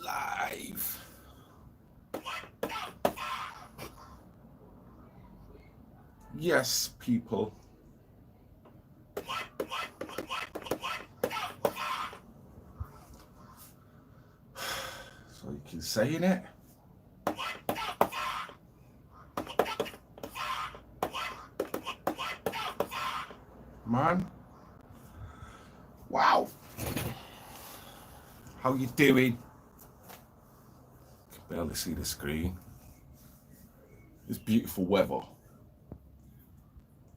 live. Yes, people. So you keep saying it. Man. Wow. How you doing? Can barely see the screen. It's beautiful weather.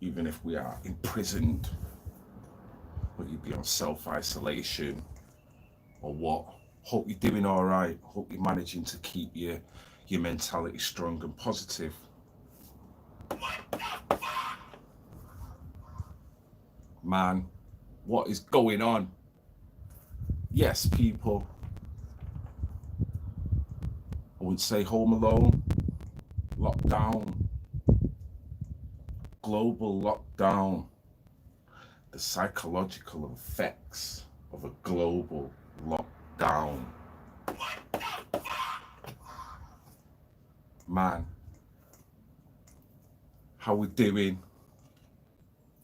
Even if we are imprisoned, whether you be on self-isolation or what. Hope you're doing all right. Hope you're managing to keep your mentality strong and positive. Man, what is going on? Yes, people. I would say home alone, lockdown, global lockdown, the psychological effects of a global lockdown. Man, how we doing?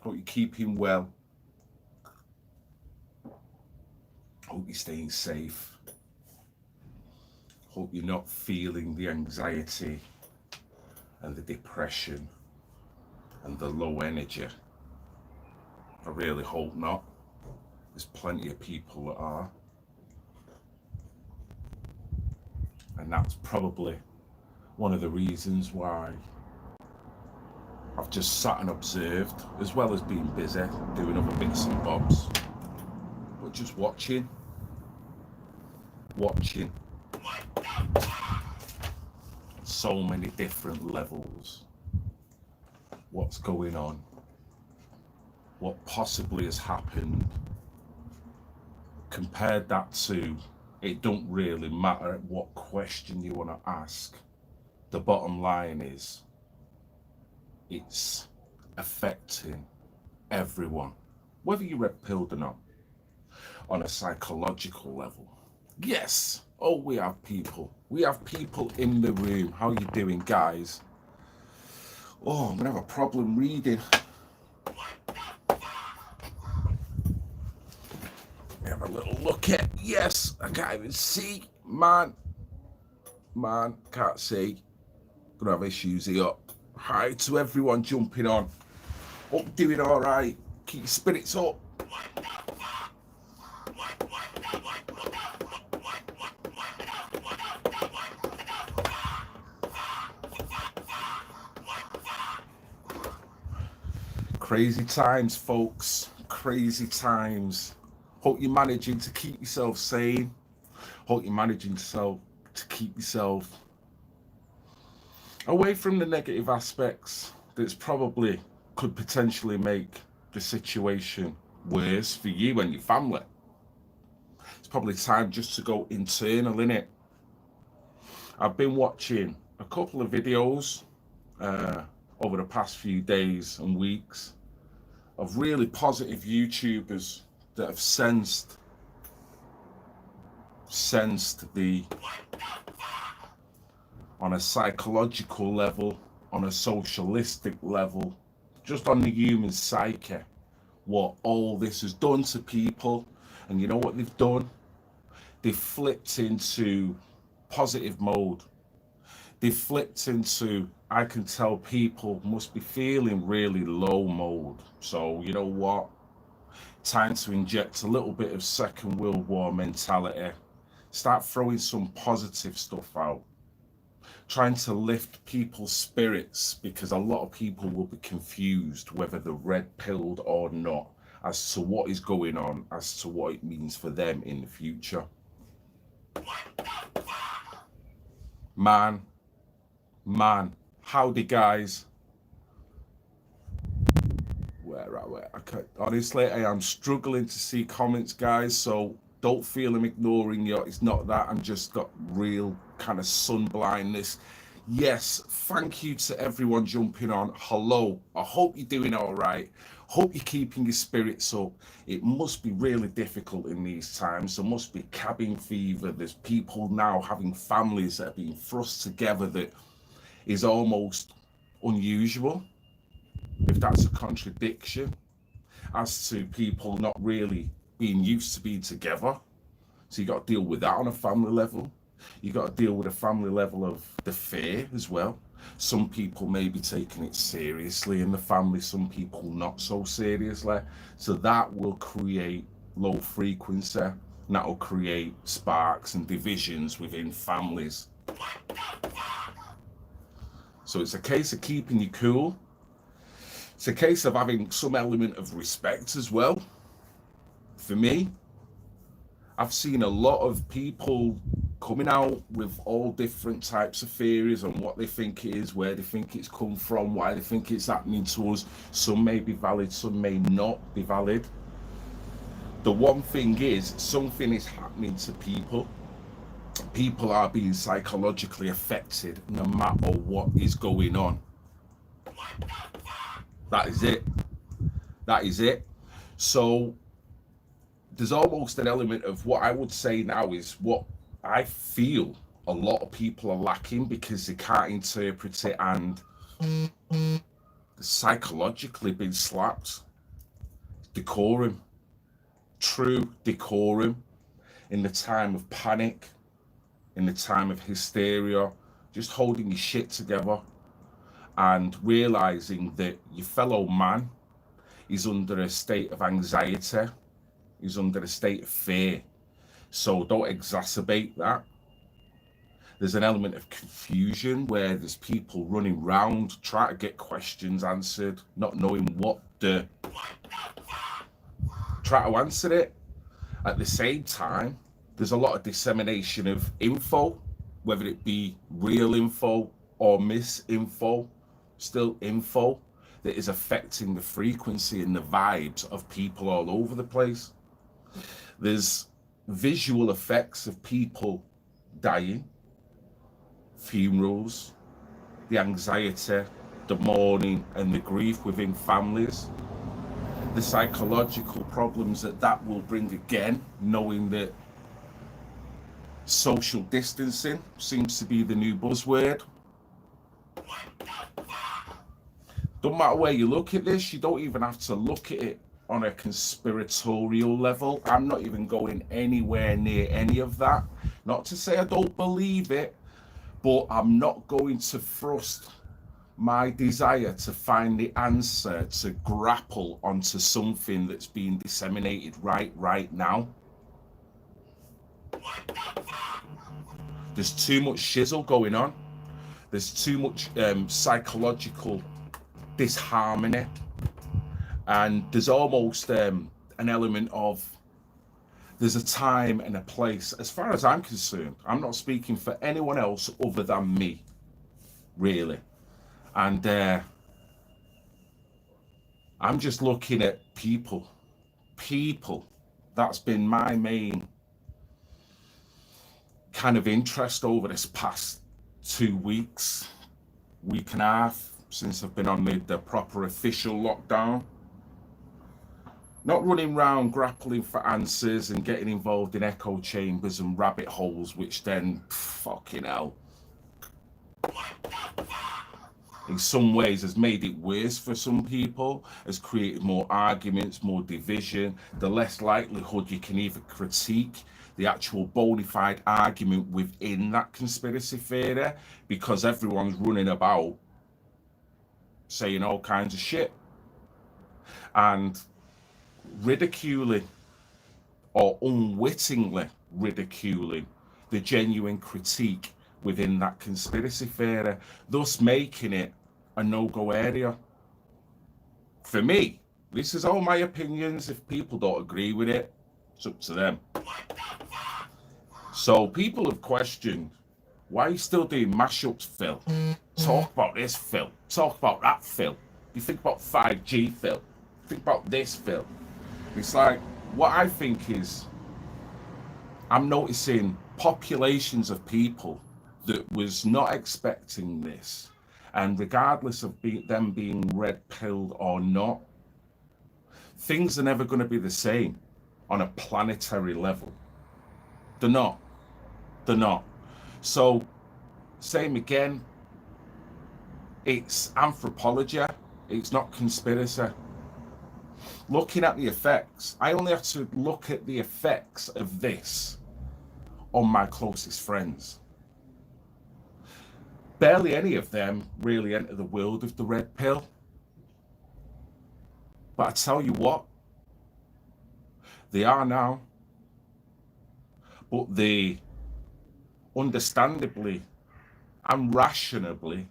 Hope you're keeping well. Hope you're staying safe. Hope you're not feeling the anxiety and the depression and the low energy. I really hope not. There's plenty of people that are. And that's probably one of the reasons why I've just sat and observed, as well as being busy, doing other bits and bobs. But just watching. So many different levels. What's going on? What possibly has happened? Compared that to, it don't really matter what question you want to ask. The bottom line is, it's affecting everyone, whether you're red-pilled or not, on a psychological level. Yes. Oh, we have people. We have people in the room. How you doing, guys? Oh, I'm gonna have a problem reading. Let me have a little look at. Yes, I can't even see. Man, can't see. Gonna have issues here. Hi to everyone jumping on. Hope doing all right. Keep your spirits up. Crazy times, folks. Crazy times. Hope you're managing to keep yourself sane. Hope you're managing to keep yourself away from the negative aspects that's probably could potentially make the situation worse for you and your family. It's probably time just to go internal, innit? I've been watching a couple of videos over the past few days and weeks of really positive YouTubers that have sensed the, on a psychological level, on a socialistic level, just on the human psyche, what all this has done to people. And you know what they've done? They've flipped into positive mode. They've flipped into, I can tell people must be feeling really low mode. So you know what? Time to inject a little bit of Second World War mentality. Start throwing some positive stuff out. Trying to lift people's spirits, because a lot of people will be confused whether they're red-pilled or not as to what is going on, as to what it means for them in the future. Man, howdy guys. Honestly, I am struggling to see comments, guys, so don't feel I'm ignoring you. It's not that. I'm just got real kind of sun blindness. Yes, thank you to everyone jumping on. Hello. I hope you're doing all right. Hope you're keeping your spirits up. It must be really difficult in these times. There must be cabin fever. There's people now having families that are being thrust together that is almost unusual, if that's a contradiction, as to people not really being used to being together. So you got to deal with that on a family level. You got to deal with a family level of the fear as well. Some people may be taking it seriously in the family, some people not so seriously. So that will create low frequency, and that will create sparks and divisions within families. So it's a case of keeping you cool. It's a case of having some element of respect as well. For me, I've seen a lot of people coming out with all different types of theories on what they think it is, where they think it's come from, why they think it's happening to us. Some may be valid, some may not be valid. The one thing is, something is happening to people. People are being psychologically affected no matter what is going on. That is it. That is it. So there's almost an element of what I would say now is what I feel a lot of people are lacking because they can't interpret it and psychologically been slapped. Decorum. True decorum in the time of panic, in the time of hysteria, just holding your shit together and realizing that your fellow man is under a state of anxiety, is under a state of fear. So don't exacerbate that. There's an element of confusion where there's people running around trying to get questions answered, not knowing what to try to answer it. At the same time, there's a lot of dissemination of info, whether it be real info or misinfo, still info that is affecting the frequency and the vibes of people all over the place. There's visual effects of people dying, funerals, the anxiety, the mourning and the grief within families, the psychological problems that will bring again, knowing that social distancing seems to be the new buzzword. Don't matter where you look at this, you don't even have to look at it on a conspiratorial level. I'm not even going anywhere near any of that. Not to say I don't believe it, but I'm not going to thrust my desire to find the answer to grapple onto something that's being disseminated right now. There's too much shizzle going on. There's too much psychological disharmony, and there's almost an element of there's a time and a place. As far as I'm concerned, I'm not speaking for anyone else other than me, really. And I'm just looking at people. That's been my main kind of interest over this past 2 weeks, week and a half, since I've been on the proper official lockdown. Not running around grappling for answers and getting involved in echo chambers and rabbit holes, which then, fucking hell, in some ways has made it worse for some people, has created more arguments, more division, the less likelihood you can even critique the actual bona fide argument within that conspiracy theory, because everyone's running about saying all kinds of shit and ridiculing or unwittingly ridiculing the genuine critique within that conspiracy theory, thus making it a no-go area. For me, this is all my opinions. If people don't agree with it, it's up to them. So people have questioned, why are you still doing mashups, Phil? Talk about this, Phil. Talk about that, Phil. You think about 5G, Phil. Think about this, Phil. It's like, what I think is, I'm noticing populations of people that was not expecting this, and regardless of them being red-pilled or not, things are never going to be the same on a planetary level. They're not. They're not. So, same again, it's anthropology, it's not conspiracy. Looking at the effects, I only have to look at the effects of this on my closest friends. Barely any of them really enter the world of the red pill. But I tell you what, they are now. But they understandably and rationally,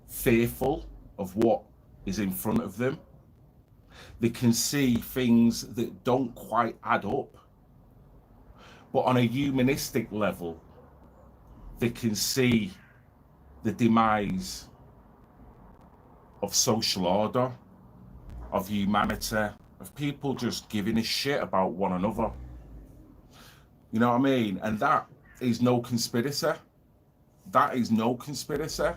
fearful of what is in front of them. They can see things that don't quite add up. But on a humanistic level, they can see the demise of social order, of humanity, of people just giving a shit about one another. You know what I mean? And that is no conspiracy. That is no conspiracy.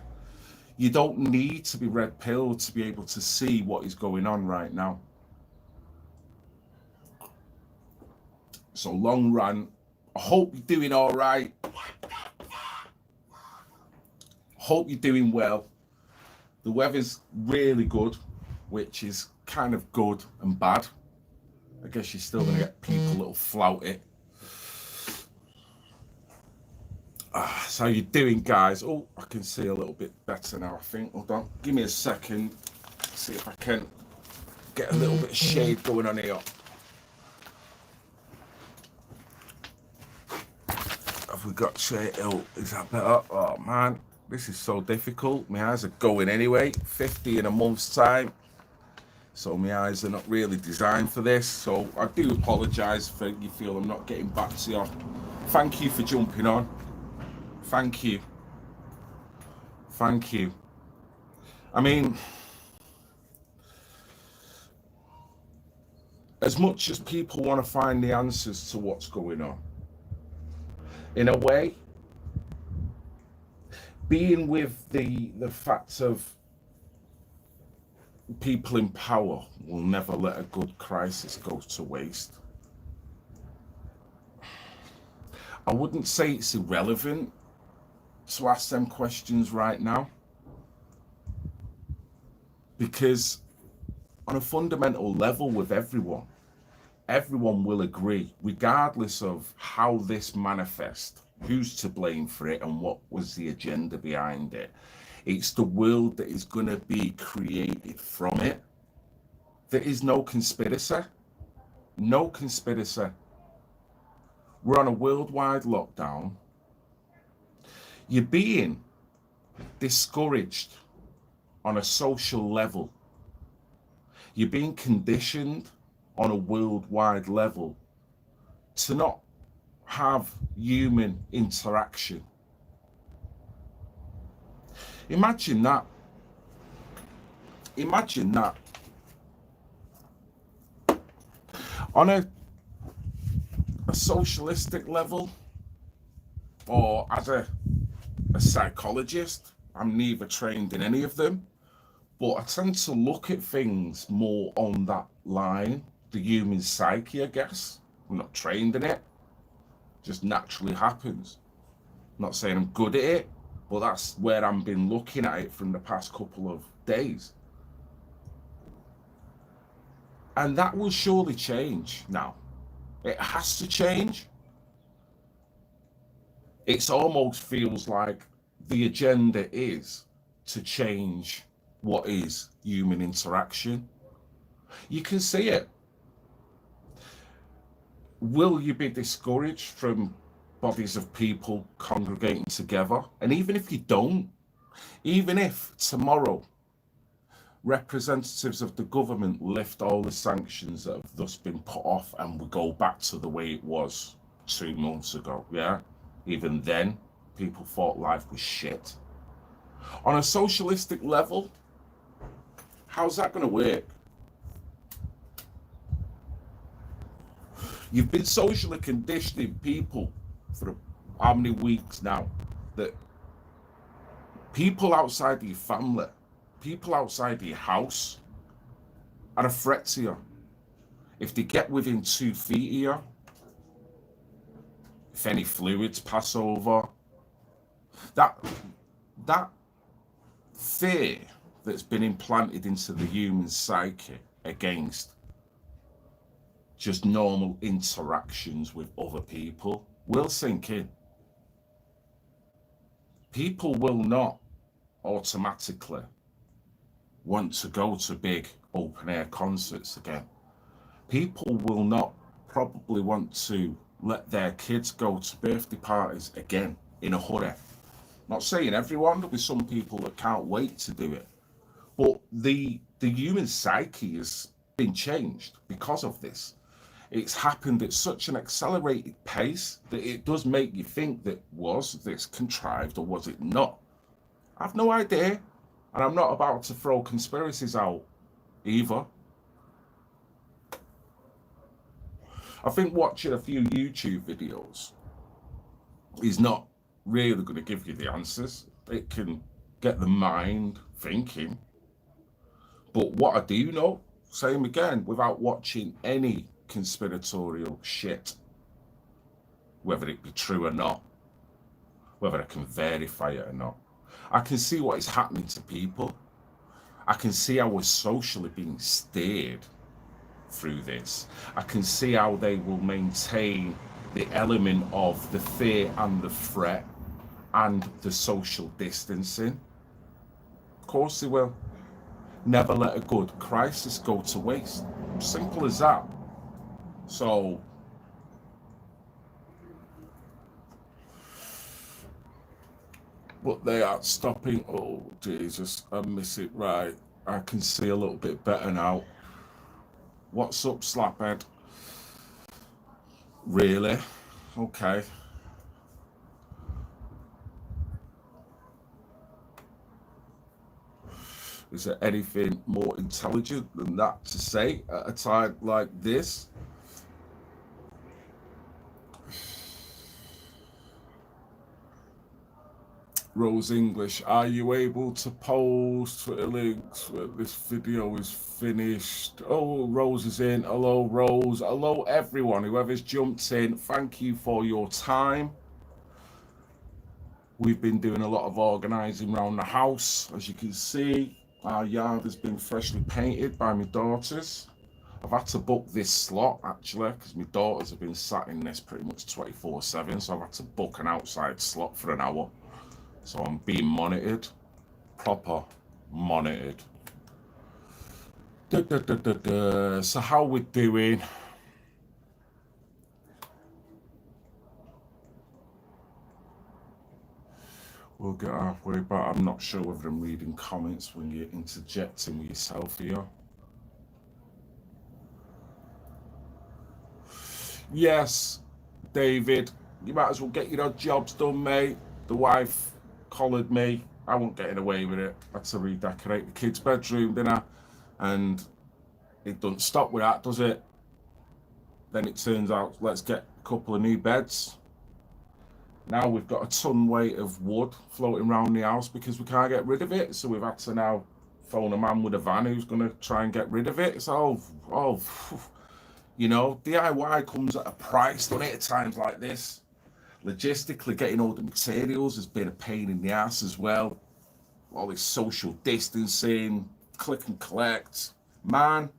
You don't need to be red pilled to be able to see what is going on right now. So long run. I hope you're doing all right. Hope you're doing well. The weather's really good, which is kind of good and bad. I guess you're still gonna get people that'll flout it. So how you doing, guys? Oh, I can see a little bit better now, I think. Hold on, give me a second. See if I can get a little bit of shade going on here. Have we got shade? Oh, is that better? Oh man, this is so difficult. My eyes are going anyway. 50 in a month's time. So my eyes are not really designed for this. So I do apologise if you feel I'm not getting back to you. Thank you for jumping on. Thank you. Thank you. I mean, as much as people want to find the answers to what's going on, in a way, being with the fact of people in power will never let a good crisis go to waste. I wouldn't say it's irrelevant to ask them questions right now, because on a fundamental level with everyone will agree, regardless of how this manifests, who's to blame for it and what was the agenda behind it. It's the world that is going to be created from it. There is no conspiracy. No conspiracy. We're on a worldwide lockdown. You're being discouraged on a social level. You're being conditioned on a worldwide level to not have human interaction. Imagine that. Imagine that. On a socialistic level, or as a psychologist, I'm neither trained in any of them, but I tend to look at things more on that line, the human psyche, I guess. I'm not trained in it. Just naturally happens. I'm not saying I'm good at it, but that's where I've been looking at it from the past couple of days. And that will surely change now. It has to change. It almost feels like the agenda is to change what is human interaction. You can see it. Will you be discouraged from bodies of people congregating together? And even if you don't, even if tomorrow representatives of the government lift all the sanctions that have thus been put off and we go back to the way it was 2 months ago, yeah? Even then, people thought life was shit. On a socialistic level, how's that going to work? You've been socially conditioning people for how many weeks now that people outside of your family, people outside of your house, are a threat to you. If they get within 2 feet of you, if any fluids pass over, that fear that's been implanted into the human psyche against just normal interactions with other people will sink in. People will not automatically want to go to big open air concerts again. People will not probably want to let their kids go to birthday parties again in a hurry. Not saying everyone, there'll be some people that can't wait to do it. But the human psyche has been changed because of this. It's happened at such an accelerated pace that it does make you think that was this contrived or was it not? I've no idea. And I'm not about to throw conspiracies out either. I think watching a few YouTube videos is not really going to give you the answers. It can get the mind thinking. But what I do know, same again, without watching any conspiratorial shit, whether it be true or not, whether I can verify it or not, I can see what is happening to people. I can see how we're socially being steered through this. I can see how they will maintain the element of the fear and the threat and the social distancing. Of course they will. Never let a good crisis go to waste. Simple as that. So, but they are stopping. Oh, Jesus, I miss it. Right. I can see a little bit better now. What's up, Slaphead? Really? Okay. Is there anything more intelligent than that to say at a time like this? Rose English, are you able to post Twitter links when this video is finished? Oh, Rose is in. Hello, Rose. Hello, everyone. Whoever's jumped in, thank you for your time. We've been doing a lot of organising around the house. As you can see, our yard has been freshly painted by my daughters. I've had to book this slot, actually, because my daughters have been sat in this pretty much 24/7, so I've had to book an outside slot for an hour. So I'm being monitored, proper monitored. So how we're doing? We'll get halfway, but I'm not sure whether I'm reading comments when you're interjecting with yourself here. Yes, David, you might as well get your odd jobs done, mate. The wife collared me. I wasn't getting away with it. I had to redecorate the kids' bedroom, didn't I? And it doesn't stop with that, does it? Then it turns out, let's get a couple of new beds. Now we've got a ton weight of wood floating around the house because we can't get rid of it. So we've had to now phone a man with a van who's going to try and get rid of it. So, you know, DIY comes at a price, doesn't it, at times like this? Logistically, getting all the materials has been a pain in the ass as well. All this social distancing, click and collect. Man.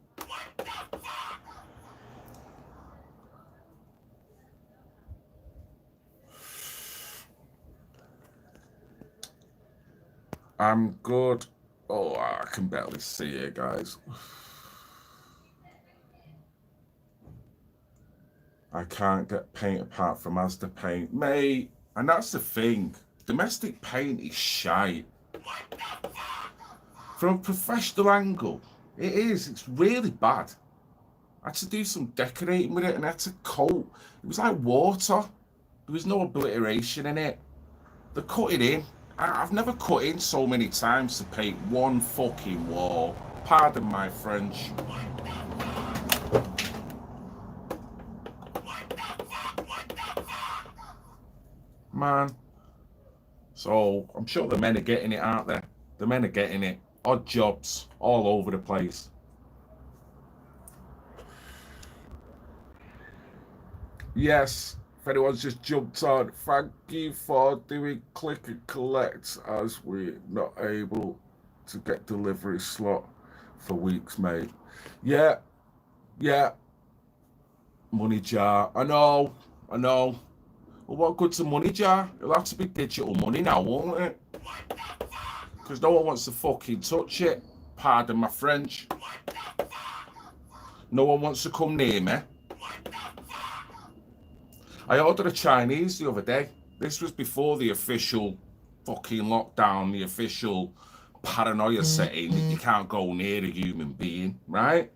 I'm good. Oh, I can barely see it, guys. I can't get paint apart from Asda paint. Mate, and that's the thing. Domestic paint is shite. From a professional angle, it is. It's really bad. I had to do some decorating with it and I had to coat. It was like water. There was no obliteration in it. They cut it in. I've never cut in so many times to paint one fucking wall. Pardon my French. Man. So I'm sure the men are getting it, aren't they? The men are getting it. Odd jobs all over the place. Yes, if anyone's just jumped on, thank you for doing click and collect as we're not able to get delivery slot for weeks, mate. Yeah, yeah, money jar. I know. Well, what good's a money jar? It'll have to be digital money now, won't it? Because no one wants to fucking touch it. Pardon my French. No one wants to come near me. I ordered a Chinese the other day. This was before the official fucking lockdown, the official paranoia setting that you can't go near a human being, right?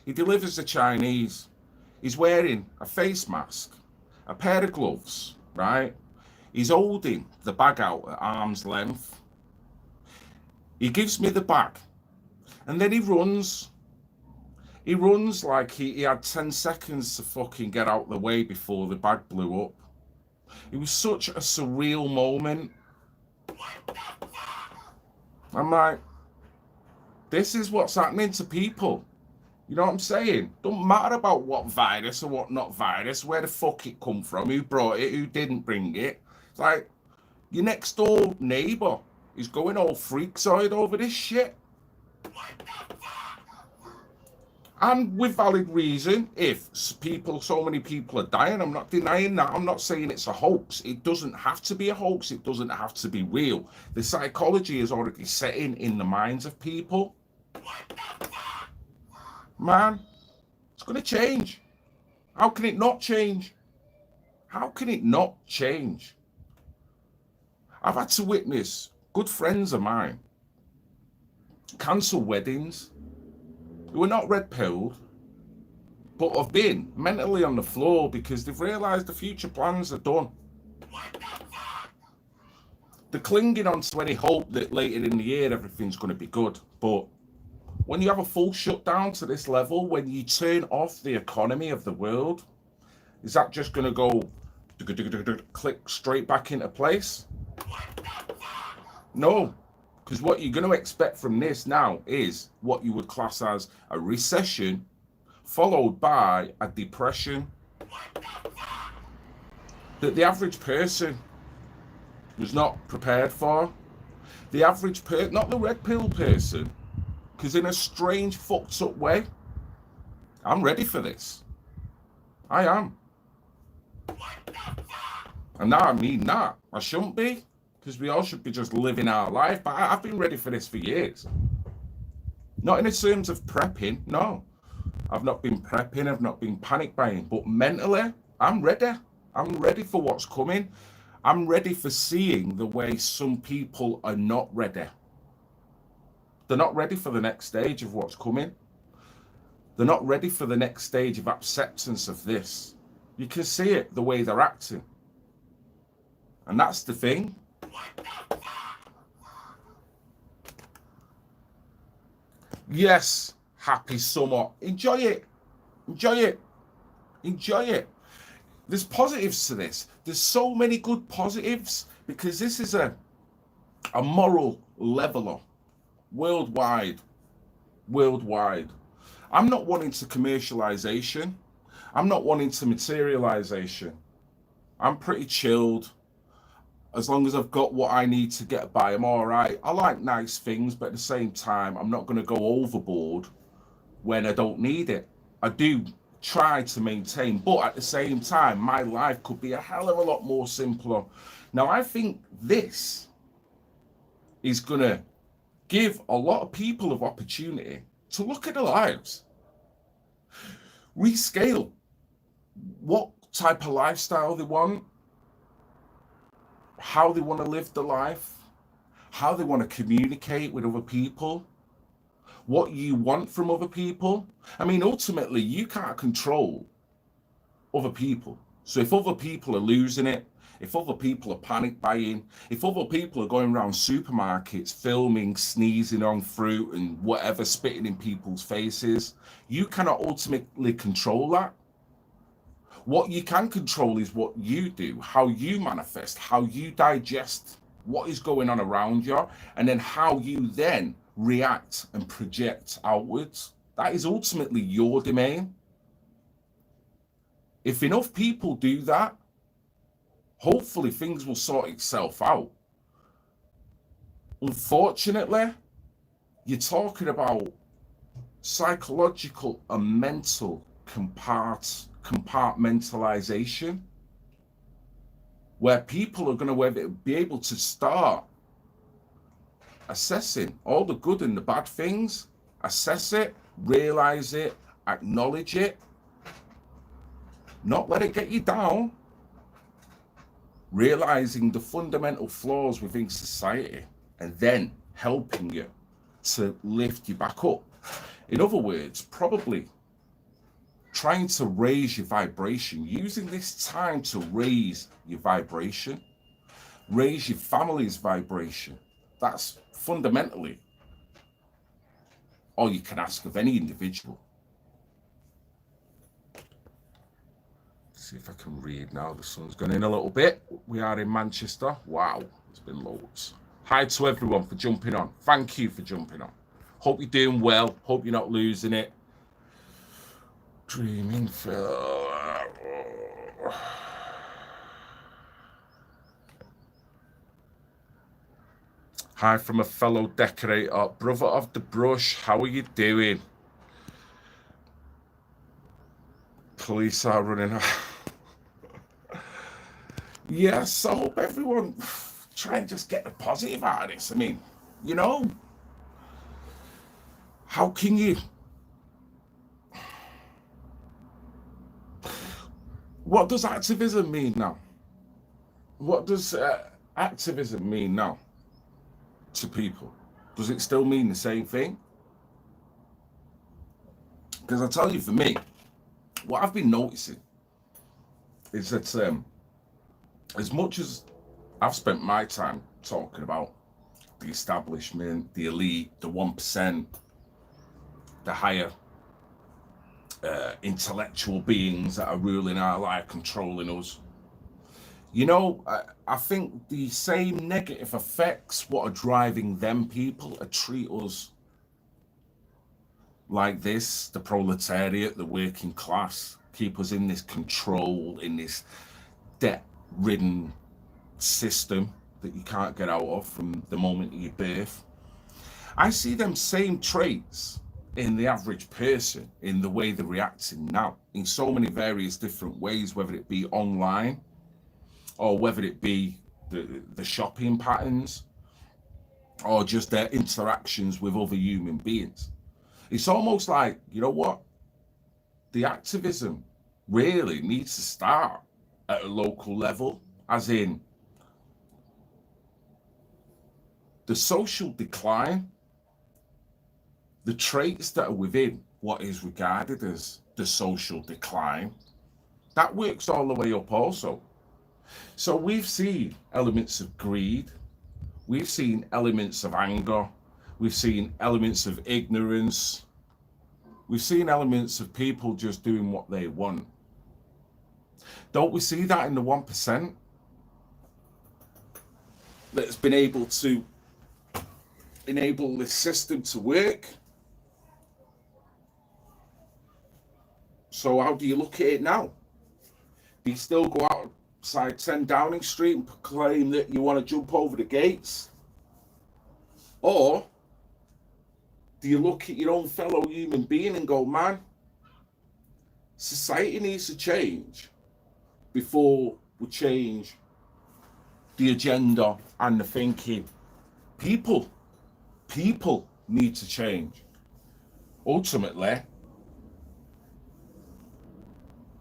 He delivers the Chinese. He's wearing a face mask, a pair of gloves, right? He's holding the bag out at arm's length. He gives me the bag and then he runs. He runs like he had 10 seconds to fucking get out the way before the bag blew up. It was such a surreal moment. I'm like, this is what's happening to people. You know what I'm saying? Don't matter about what virus or what not virus, where the fuck it come from, who brought it, who didn't bring it. It's like, your next door neighbour is going all freakzoid over this shit. And with valid reason, if so many people are dying, I'm not denying that. I'm not saying it's a hoax. It doesn't have to be a hoax. It doesn't have to be real. The psychology is already setting in the minds of people. Man, it's going to change. How can it not change? How can it not change? I've had to witness good friends of mine cancel weddings who are not red pilled, but have been mentally on the floor because they've realised the future plans are done. They're clinging on to any hope that later in the year everything's going to be good. But when you have a full shutdown to this level, when you turn off the economy of the world, is that just going to go click straight back into place? No. Because what you're going to expect from this now is what you would class as a recession, followed by a depression that the average person was not prepared for. The average person, not the red pill person, because in a strange, fucked up way, I'm ready for this. I am. And now I mean that. I shouldn't be, because we all should be just living our life. But I've been ready for this for years. Not in the terms of prepping, no. I've not been prepping, I've not been panic buying. But mentally, I'm ready. I'm ready for what's coming. I'm ready for seeing the way some people are not ready. They're not ready for the next stage of what's coming. They're not ready for the next stage of acceptance of this. You can see it, the way they're acting. And that's the thing. Yes, happy summer. Enjoy it. Enjoy it. Enjoy it. There's positives to this. There's so many good positives because this is a moral leveler worldwide. I'm not wanting to commercialization. I'm not wanting to materialization. I'm pretty chilled. As long as I've got what I need to get by, I'm all right. I like nice things, but at the same time, I'm not going to go overboard when I don't need it. I do try to maintain, but at the same time, my life could be a hell of a lot more simpler. Now, I think this is going to give a lot of people of opportunity to look at their lives, rescale what type of lifestyle they want, how they want to live the life, how they want to communicate with other people, what you want from other people. I mean, ultimately, you can't control other people. So if other people are losing it, if other people are panic buying, if other people are going around supermarkets filming, sneezing on fruit and whatever, spitting in people's faces, you cannot ultimately control that. What you can control is what you do, how you manifest, how you digest what is going on around you, and then how you then react and project outwards. That is ultimately your domain. If enough people do that, hopefully things will sort itself out. Unfortunately, you're talking about psychological and mental compartmentalization, where people are going to be able to start assessing all the good and the bad things, assess it, realize it, acknowledge it, not let it get you down, realizing the fundamental flaws within society, and then helping you to lift you back up. In other words, probably trying to raise your vibration, using this time to raise your vibration, raise your family's vibration. That's fundamentally all you can ask of any individual. See if I can read now. The sun's gone in a little bit. We are in Manchester. Wow, there's been loads. Hi to everyone for jumping on. Thank you for jumping on. Hope you're doing well. Hope you're not losing it. Dreaming Phil. Hi from a fellow decorator. Brother of the brush, how are you doing? Police are running out. Yes, I hope everyone try and just get the positive out of this. I mean, you know, how can you? What does activism mean now? What does activism mean now to people? Does it still mean the same thing? Because I tell you, for me, what I've been noticing is that as much as I've spent my time talking about the establishment, the elite, the 1%, the higher intellectual beings that are ruling our life, controlling us, you know, I think the same negative effects what are driving them people to treat us like this, the proletariat, the working class, keep us in this control, in this debt-ridden system that you can't get out of from the moment of your birth. I see them same traits in the average person, in the way they're reacting now, in so many various different ways, whether it be online or whether it be the shopping patterns or just their interactions with other human beings. It's almost like, you know what? The activism really needs to start at a local level, as in the social decline, the traits that are within what is regarded as the social decline, that works all the way up also. So we've seen elements of greed, we've seen elements of anger, we've seen elements of ignorance, we've seen elements of people just doing what they want. Don't we see that in the 1% that's been able to enable this system to work? So how do you look at it now? Do you still go outside 10 Downing Street and proclaim that you want to jump over the gates? Or do you look at your own fellow human being and go, man, society needs to change before we change the agenda and the thinking? People need to change. Ultimately,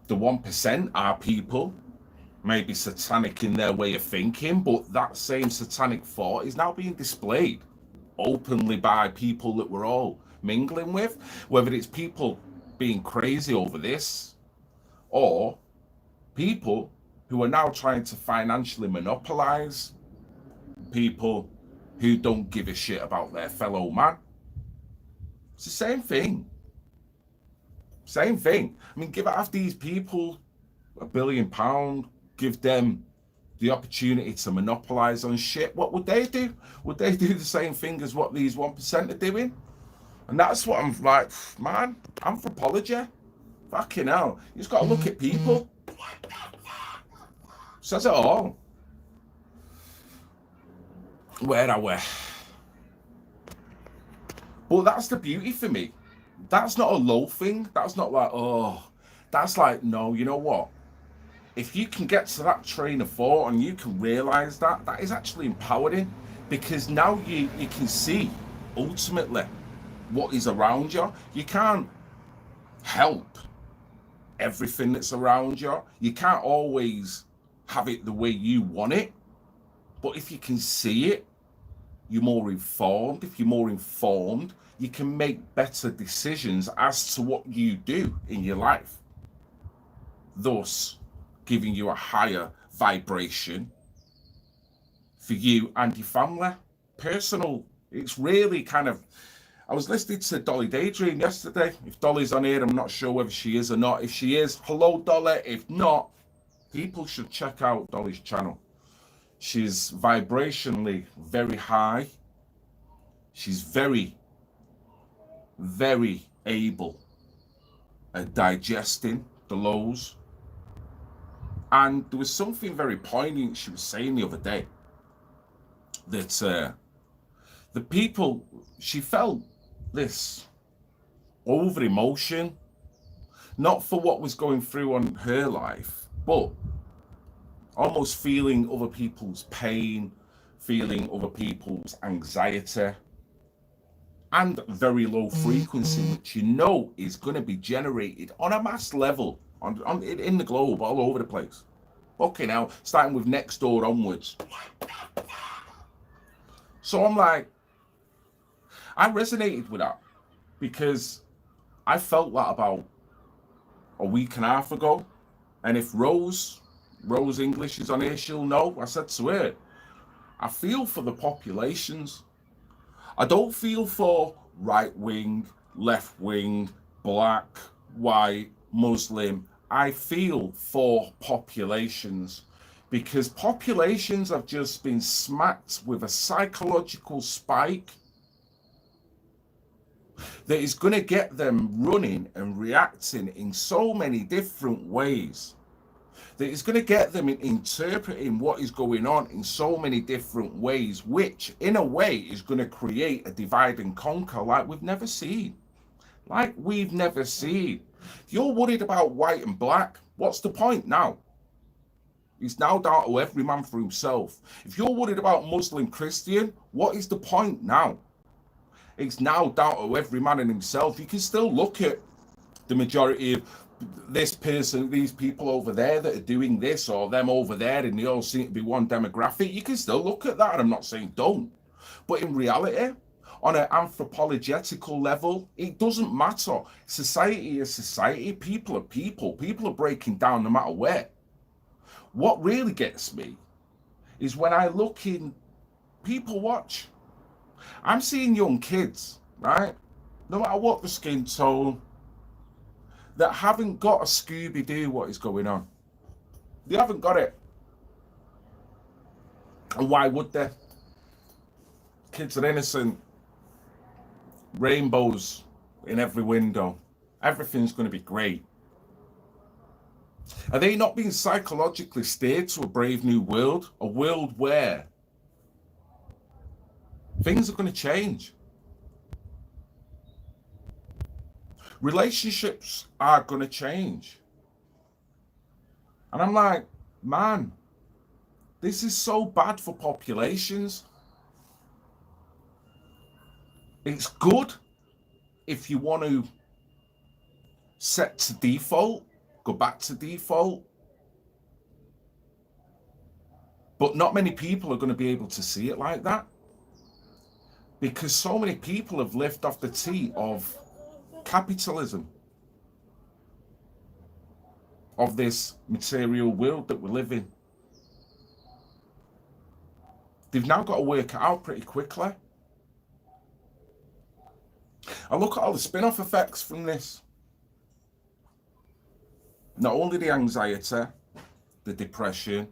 the 1% are people, maybe satanic in their way of thinking, but that same satanic thought is now being displayed openly by people that we're all mingling with, whether it's people being crazy over this or people who are now trying to financially monopolize people who don't give a shit about their fellow man. It's the same thing. Same thing. I mean, give half these people £1 billion, give them the opportunity to monopolize on shit. What would they do? Would they do the same thing as what these 1% are doing? And that's what I'm like, man, anthropology. Fucking hell. You just got to look at people. Says it all. Where are we? But that's the beauty for me. That's not a low thing. That's not like, oh, that's like, no, you know what? If you can get to that train of thought and you can realize that, that is actually empowering, because now you can see ultimately what is around you. You can't help everything that's around you. You can't always have it the way you want it. But if you can see it, you're more informed. If you're more informed, you can make better decisions as to what you do in your life, thus giving you a higher vibration for you and your family. Personal, it's really kind of, I was listening to Dolly Daydream yesterday. If Dolly's on here, I'm not sure whether she is or not. If she is, hello Dolly. If not, people should check out Dolly's channel. She's vibrationally very high. She's very, very able at digesting the lows. And there was something very poignant she was saying the other day, that the people, she felt this over emotion, not for what was going through on her life, but almost feeling other people's pain, feeling other people's anxiety, and very low frequency, which you know is going to be generated on a mass level in the globe, all over the place. Okay, now starting with next door onwards. So I'm like, I resonated with that, because I felt that about a week and a half ago. And if Rose English is on here, she'll know. I said to her, I feel for the populations. I don't feel for right wing, left wing, black, white, Muslim. I feel for populations, because populations have just been smacked with a psychological spike that is going to get them running and reacting in so many different ways, that is going to get them interpreting what is going on in so many different ways, which in a way is going to create a divide and conquer like we've never seen. Like we've never seen. If you're worried about white and black, what's the point now? It's now down to every man for himself. If you're worried about Muslim, Christian, what is the point now? It's now down to every man in himself. You can still look at the majority of this person, these people over there that are doing this, or them over there, and they all seem to be one demographic. You can still look at that, and I'm not saying don't. But in reality, on an anthropological level, it doesn't matter. Society is society. People are people. People are breaking down no matter where. What really gets me is when I look in people watch. I'm seeing young kids, right? No matter what the skin tone, that haven't got a Scooby-Doo what is going on. They haven't got it. And why would they? Kids are innocent. Rainbows in every window. Everything's going to be great. Are they not being psychologically steered to a brave new world? A world where things are going to change. Relationships are going to change. And I'm like, man, this is so bad for populations. It's good if you want to set to default, go back to default. But not many people are going to be able to see it like that, because so many people have lived off the tea of capitalism, of this material world that we live in. They've now got to work it out pretty quickly. And look at all the spin-off effects from this. Not only the anxiety, the depression,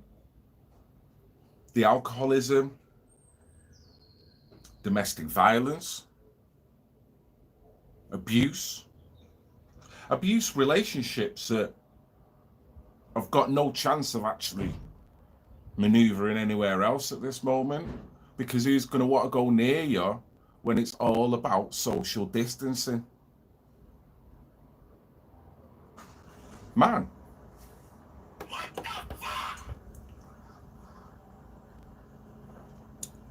the alcoholism, domestic violence, abuse relationships that I've got no chance of actually maneuvering anywhere else at this moment, because who's going to want to go near you when it's all about social distancing? Man.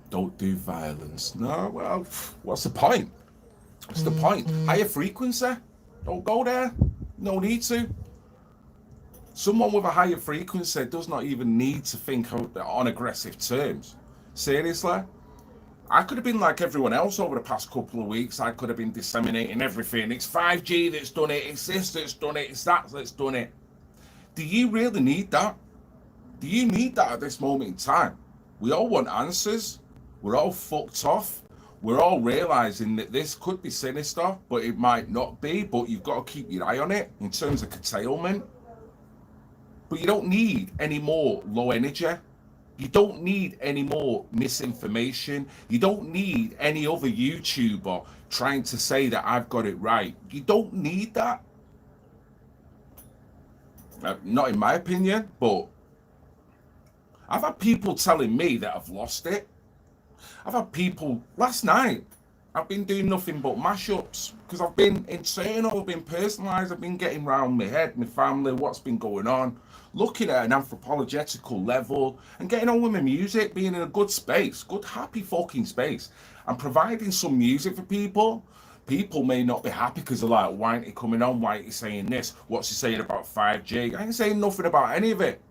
Don't do violence. No, well, what's the point? What's the point? Higher frequency? Don't go there. No need to. Someone with a higher frequency does not even need to think on aggressive terms. Seriously? I could have been like everyone else over the past couple of weeks. I could have been disseminating everything. It's 5G that's done it. It's this that's done it. It's that that's done it. Do you really need that? Do you need that at this moment in time? We all want answers. We're all fucked off. We're all realizing that this could be sinister, but it might not be. But you've got to keep your eye on it in terms of curtailment. But you don't need any more low energy. You don't need any more misinformation. You don't need any other YouTuber trying to say that I've got it right. You don't need that. Not in my opinion, but I've had people telling me that I've lost it. I've had people, last night, I've been doing nothing but mashups because I've been internal, I've been personalised, I've been getting round my head, my family, what's been going on, looking at an anthropological level and getting on with my music, being in a good space, good happy fucking space, and providing some music for people. People may not be happy because they're like, why ain't he coming on? Why ain't he saying this? What's he saying about 5G? I ain't saying nothing about any of it.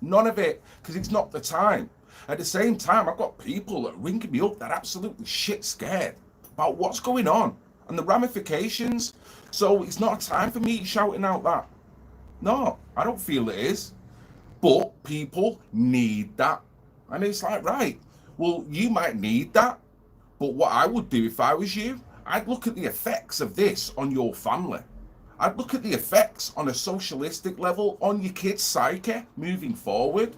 None of it, because it's not the time. At the same time, I've got people that are ringing me up that are absolutely shit scared about what's going on and the ramifications. So it's not a time for me shouting out that. No, I don't feel it is. But people need that. And it's like, right, well, you might need that. But what I would do if I was you, I'd look at the effects of this on your family. I'd look at the effects on a socialistic level on your kids' psyche moving forward.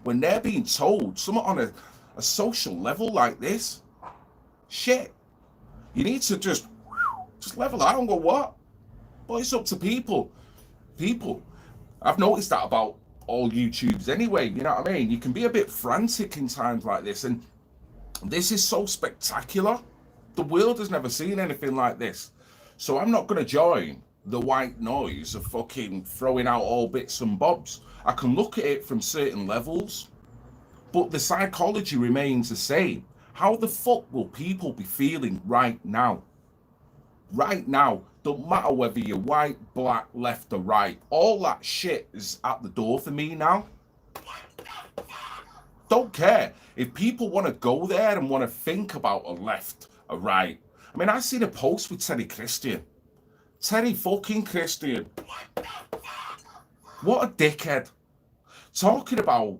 When they're being told something on a social level like this, shit, you need to just level out and go, what? But it's up to people. I've noticed that about all YouTubes anyway, you know what I mean? You can be a bit frantic in times like this, and this is so spectacular. The world has never seen anything like this. So I'm not going to join the white noise of fucking throwing out all bits and bobs. I can look at it from certain levels, but the psychology remains the same. How the fuck will people be feeling right now? Right now, don't matter whether you're white, black, left or right, all that shit is at the door for me now. Don't care. If people want to go there and want to think about a left, a right. I mean, I seen a post with Terry Christian. Terry fucking Christian. What a dickhead. Talking about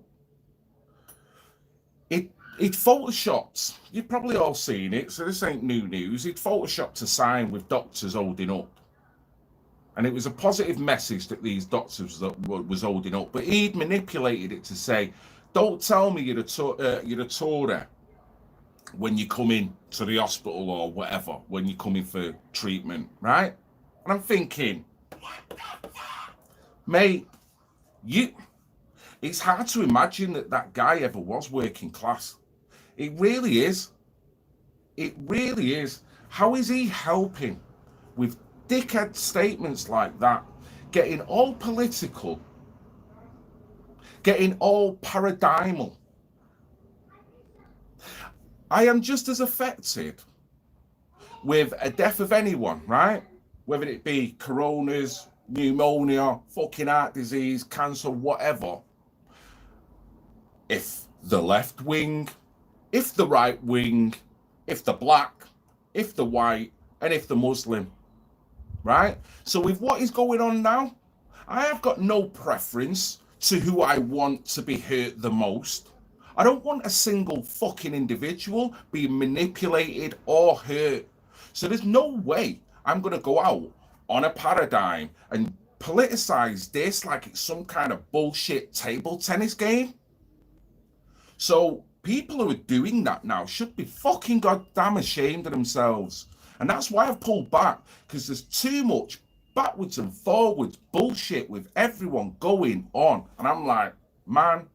it photoshopped. You've probably all seen it, so this ain't new news. It photoshopped a sign with doctors holding up. And it was a positive message that these doctors was holding up, but he'd manipulated it to say, don't tell me you're a Torah when you come in to the hospital or whatever, when you're coming for treatment, right? And I'm thinking, mate, it's hard to imagine that guy ever was working class. It really is. It really is. How is he helping with dickhead statements like that, getting all political, getting all paradigmal? I am just as affected with a death of anyone, right? Whether it be coronas, pneumonia, fucking heart disease, cancer, whatever. If the left wing, if the right wing, if the black, if the white, and if the Muslim, right? So with what is going on now, I have got no preference to who I want to be hurt the most. I don't want a single fucking individual being manipulated or hurt. So there's no way I'm going to go out on a paradigm and politicize this like it's some kind of bullshit table tennis game. So people who are doing that now should be fucking goddamn ashamed of themselves. And that's why I've pulled back, because there's too much backwards and forwards bullshit with everyone going on. And I'm like, man,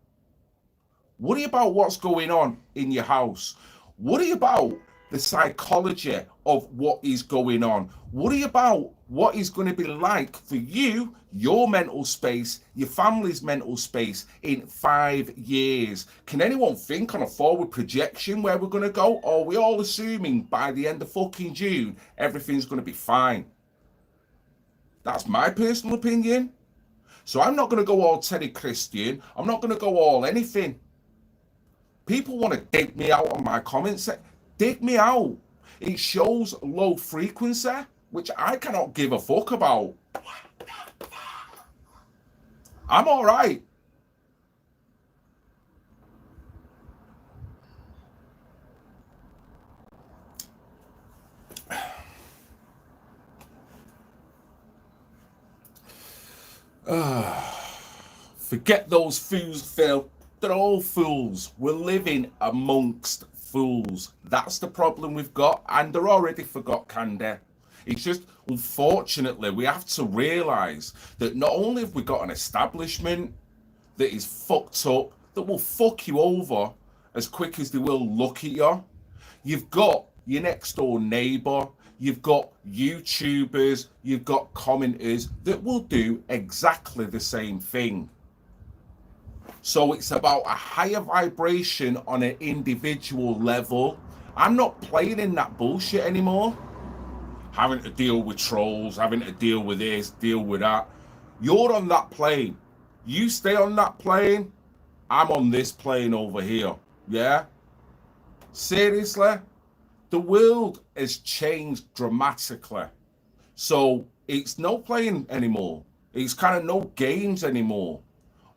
worry about what's going on in your house. Worry about the psychology of what is going on. Worry about what is going to be like for you, your mental space, your family's mental space in 5 years. Can anyone think on a forward projection where we're going to go? Or are we all assuming by the end of fucking June, everything's going to be fine? That's my personal opinion. So I'm not going to go all Teddy Christian. I'm not going to go all anything. People want to dig me out on my comments. Dig me out. It shows low frequency, which I cannot give a fuck about. I'm all right. Forget those fools, Phil. They're all fools. We're living amongst fools. That's the problem we've got, and they're already forgot, Candy. It's just, unfortunately, we have to realise that not only have we got an establishment that is fucked up, that will fuck you over as quick as they will look at you, you've got your next door neighbour, you've got YouTubers, you've got commenters that will do exactly the same thing. So it's about a higher vibration on an individual level. I'm not playing in that bullshit anymore. Having to deal with trolls, having to deal with this, deal with that. You're on that plane. You stay on that plane. I'm on this plane over here. Yeah? Seriously? The world has changed dramatically. So it's no playing anymore. It's kind of no games anymore.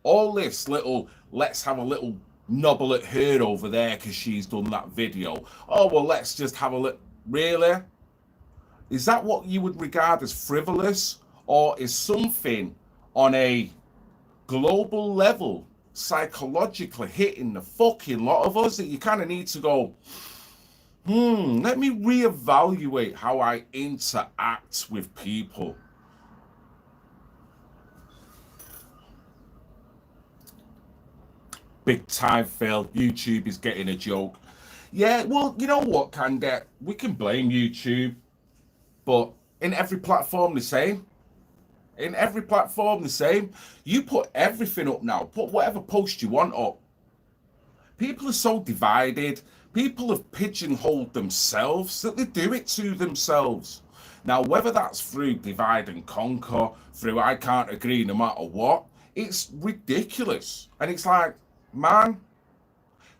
All this little, let's have a little nobble at her over there because she's done that video. Oh, well, let's just have a little. Really? Is that what you would regard as frivolous? Or is something on a global level psychologically hitting the fucking lot of us that you kind of need to go, let me reevaluate how I interact with people? Big time fail. YouTube is getting a joke. Yeah, well, you know what, Candy? We can blame YouTube, but in every platform the same. In every platform the same. You put everything up now. Put whatever post you want up. People are so divided. People have pigeonholed themselves that they do it to themselves. Now, whether that's through divide and conquer, through I can't agree no matter what, it's ridiculous. And it's like, man,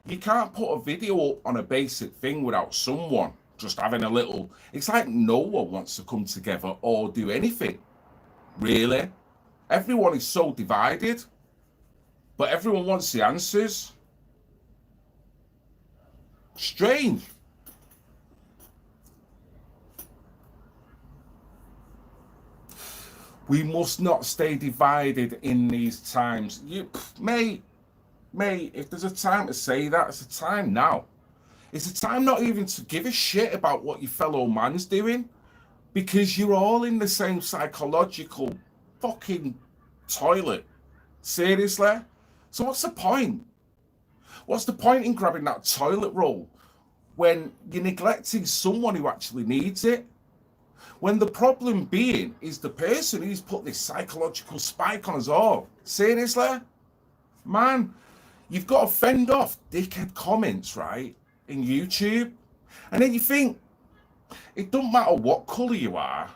you can't put a video up on a basic thing without someone just having a little. It's like no one wants to come together or do anything. Really? Everyone is so divided, but everyone wants the answers. Strange. We must not stay divided in these times. Mate, if there's a time to say that, it's a time now. It's a time not even to give a shit about what your fellow man's doing, because you're all in the same psychological fucking toilet. Seriously? So what's the point? What's the point in grabbing that toilet roll when you're neglecting someone who actually needs it? When the problem being is the person who's put this psychological spike on us all. Seriously? Man, you've got to fend off dickhead comments, right, in YouTube. And then you think, it don't matter what colour you are,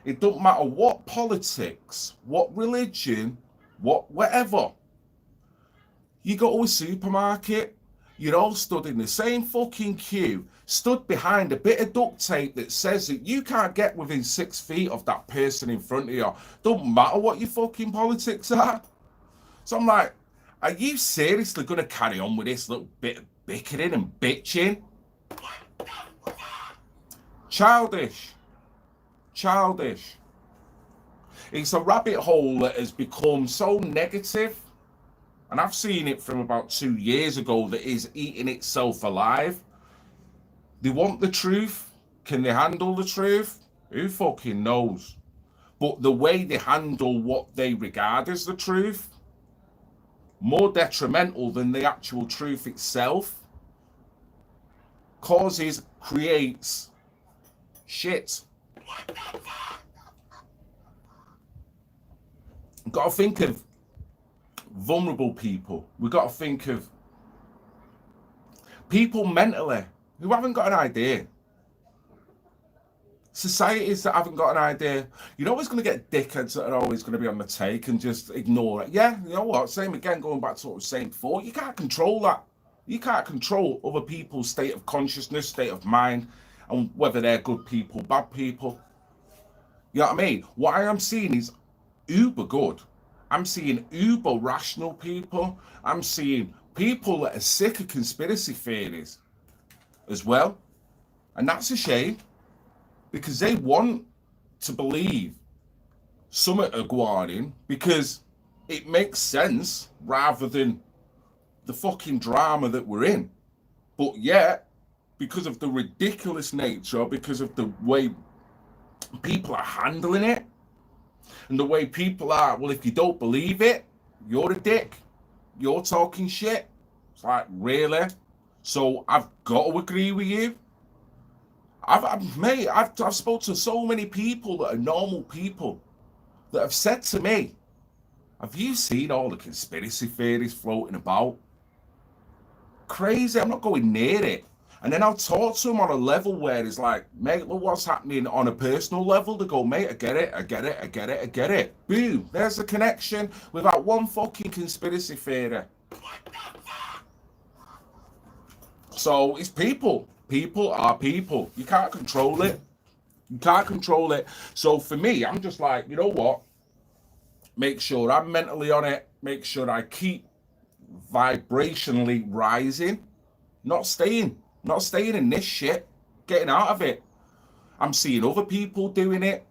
it don't matter what politics, what religion, whatever. You go to a supermarket, you're all stood in the same fucking queue, stood behind a bit of duct tape that says that you can't get within 6 feet of that person in front of you. Don't matter what your fucking politics are. So I'm like, are you seriously going to carry on with this little bit of bickering and bitching? Childish. Childish. It's a rabbit hole that has become so negative, and I've seen it from about 2 years ago, that is eating itself alive. They want the truth. Can they handle the truth? Who fucking knows? but the way they handle what they regard as the truth, more detrimental than the actual truth itself, creates shit. We've got to think of vulnerable people. We've got to think of people mentally who haven't got an idea. Societies that haven't got an idea. You're always going to get dickheads that are always going to be on the take and just ignore it. Yeah, you know what? Same again, going back to what I was saying before. You can't control that. You can't control other people's state of consciousness, state of mind, and whether they're good people, bad people. You know what I mean? What I am seeing is uber good. I'm seeing uber rational people. I'm seeing people that are sick of conspiracy theories as well. And that's a shame, because they want to believe something are going because it makes sense rather than the fucking drama that we're in. But yet, because of the ridiculous nature, because of the way people are handling it, and the way people are, well, if you don't believe it, you're a dick. You're talking shit. It's like, really? So I've got to agree with you. I've spoken to so many people that are normal people that have said to me, have you seen all the conspiracy theories floating about? Crazy, I'm not going near it. And then I'll talk to them on a level where it's like, mate, look what's happening on a personal level. They go, mate, I get it. Boom, there's the connection without one fucking conspiracy theory. So it's people. People are people. You can't control it. You can't control it. So for me, I'm just like, you know what? Make sure I'm mentally on it. Make sure I keep vibrationally rising. Not staying in this shit. Getting out of it. I'm seeing other people doing it.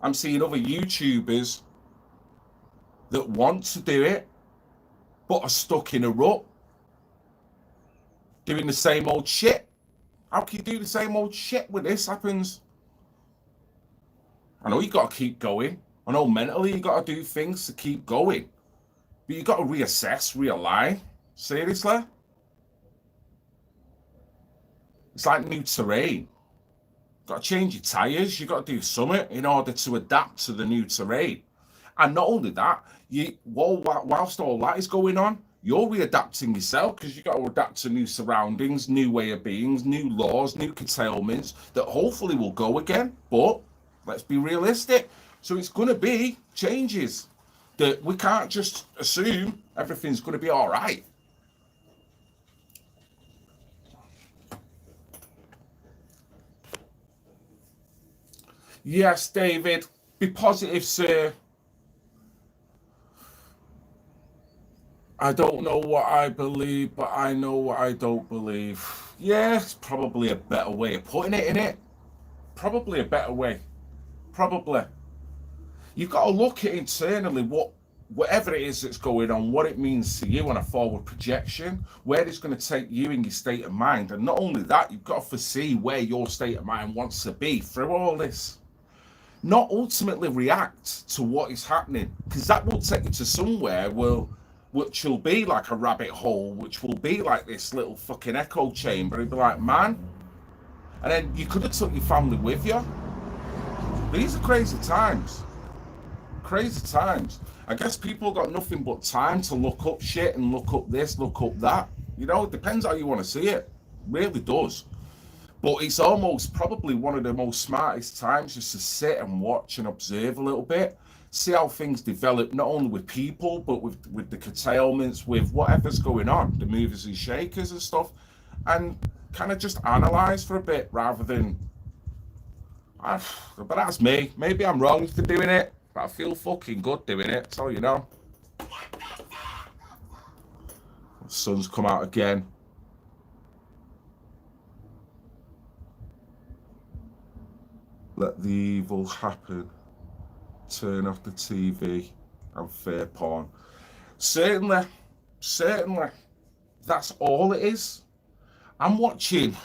I'm seeing other YouTubers that want to do it, but are stuck in a rut. Doing the same old shit. How can you do the same old shit when this happens? I know you got to keep going. I know mentally you got to do things to keep going. But you got to reassess, realign. Seriously? It's like new terrain. Got to change your tyres. You got to do something in order to adapt to the new terrain. And not only that, whilst all that is going on, you're readapting yourself, because you got to adapt to new surroundings, new way of beings, new laws, new curtailments that hopefully will go again. But let's be realistic. So it's going to be changes that we can't just assume everything's going to be all right. Yes, David. Be positive, sir. I don't know what I believe, but I know what I don't believe. Yeah, it's probably a better way of putting it, innit? Probably a better way. Probably. You've got to look at internally whatever it is that's going on, what it means to you on a forward projection, where it's going to take you in your state of mind. And not only that, you've got to foresee where your state of mind wants to be through all this. Not ultimately react to what is happening, because that will take you to somewhere which will be like a rabbit hole, which will be like this little fucking echo chamber. It'd be like, man. And then you could have took your family with you. These are crazy times. Crazy times. I guess people got nothing but time to look up shit and look up this, look up that. You know, it depends how you want to see it. It really does. But it's almost probably one of the most smartest times just to sit and watch and observe a little bit. See how things develop, not only with people, but with the curtailments, with whatever's going on, the movers and shakers and stuff, and kind of just analyze for a bit rather than, but that's me. Maybe I'm wrong for doing it, but I feel fucking good doing it, so you know. The sun's come out again. Let the evil happen. Turn off the TV and fair porn. Certainly, that's all it is. I'm watching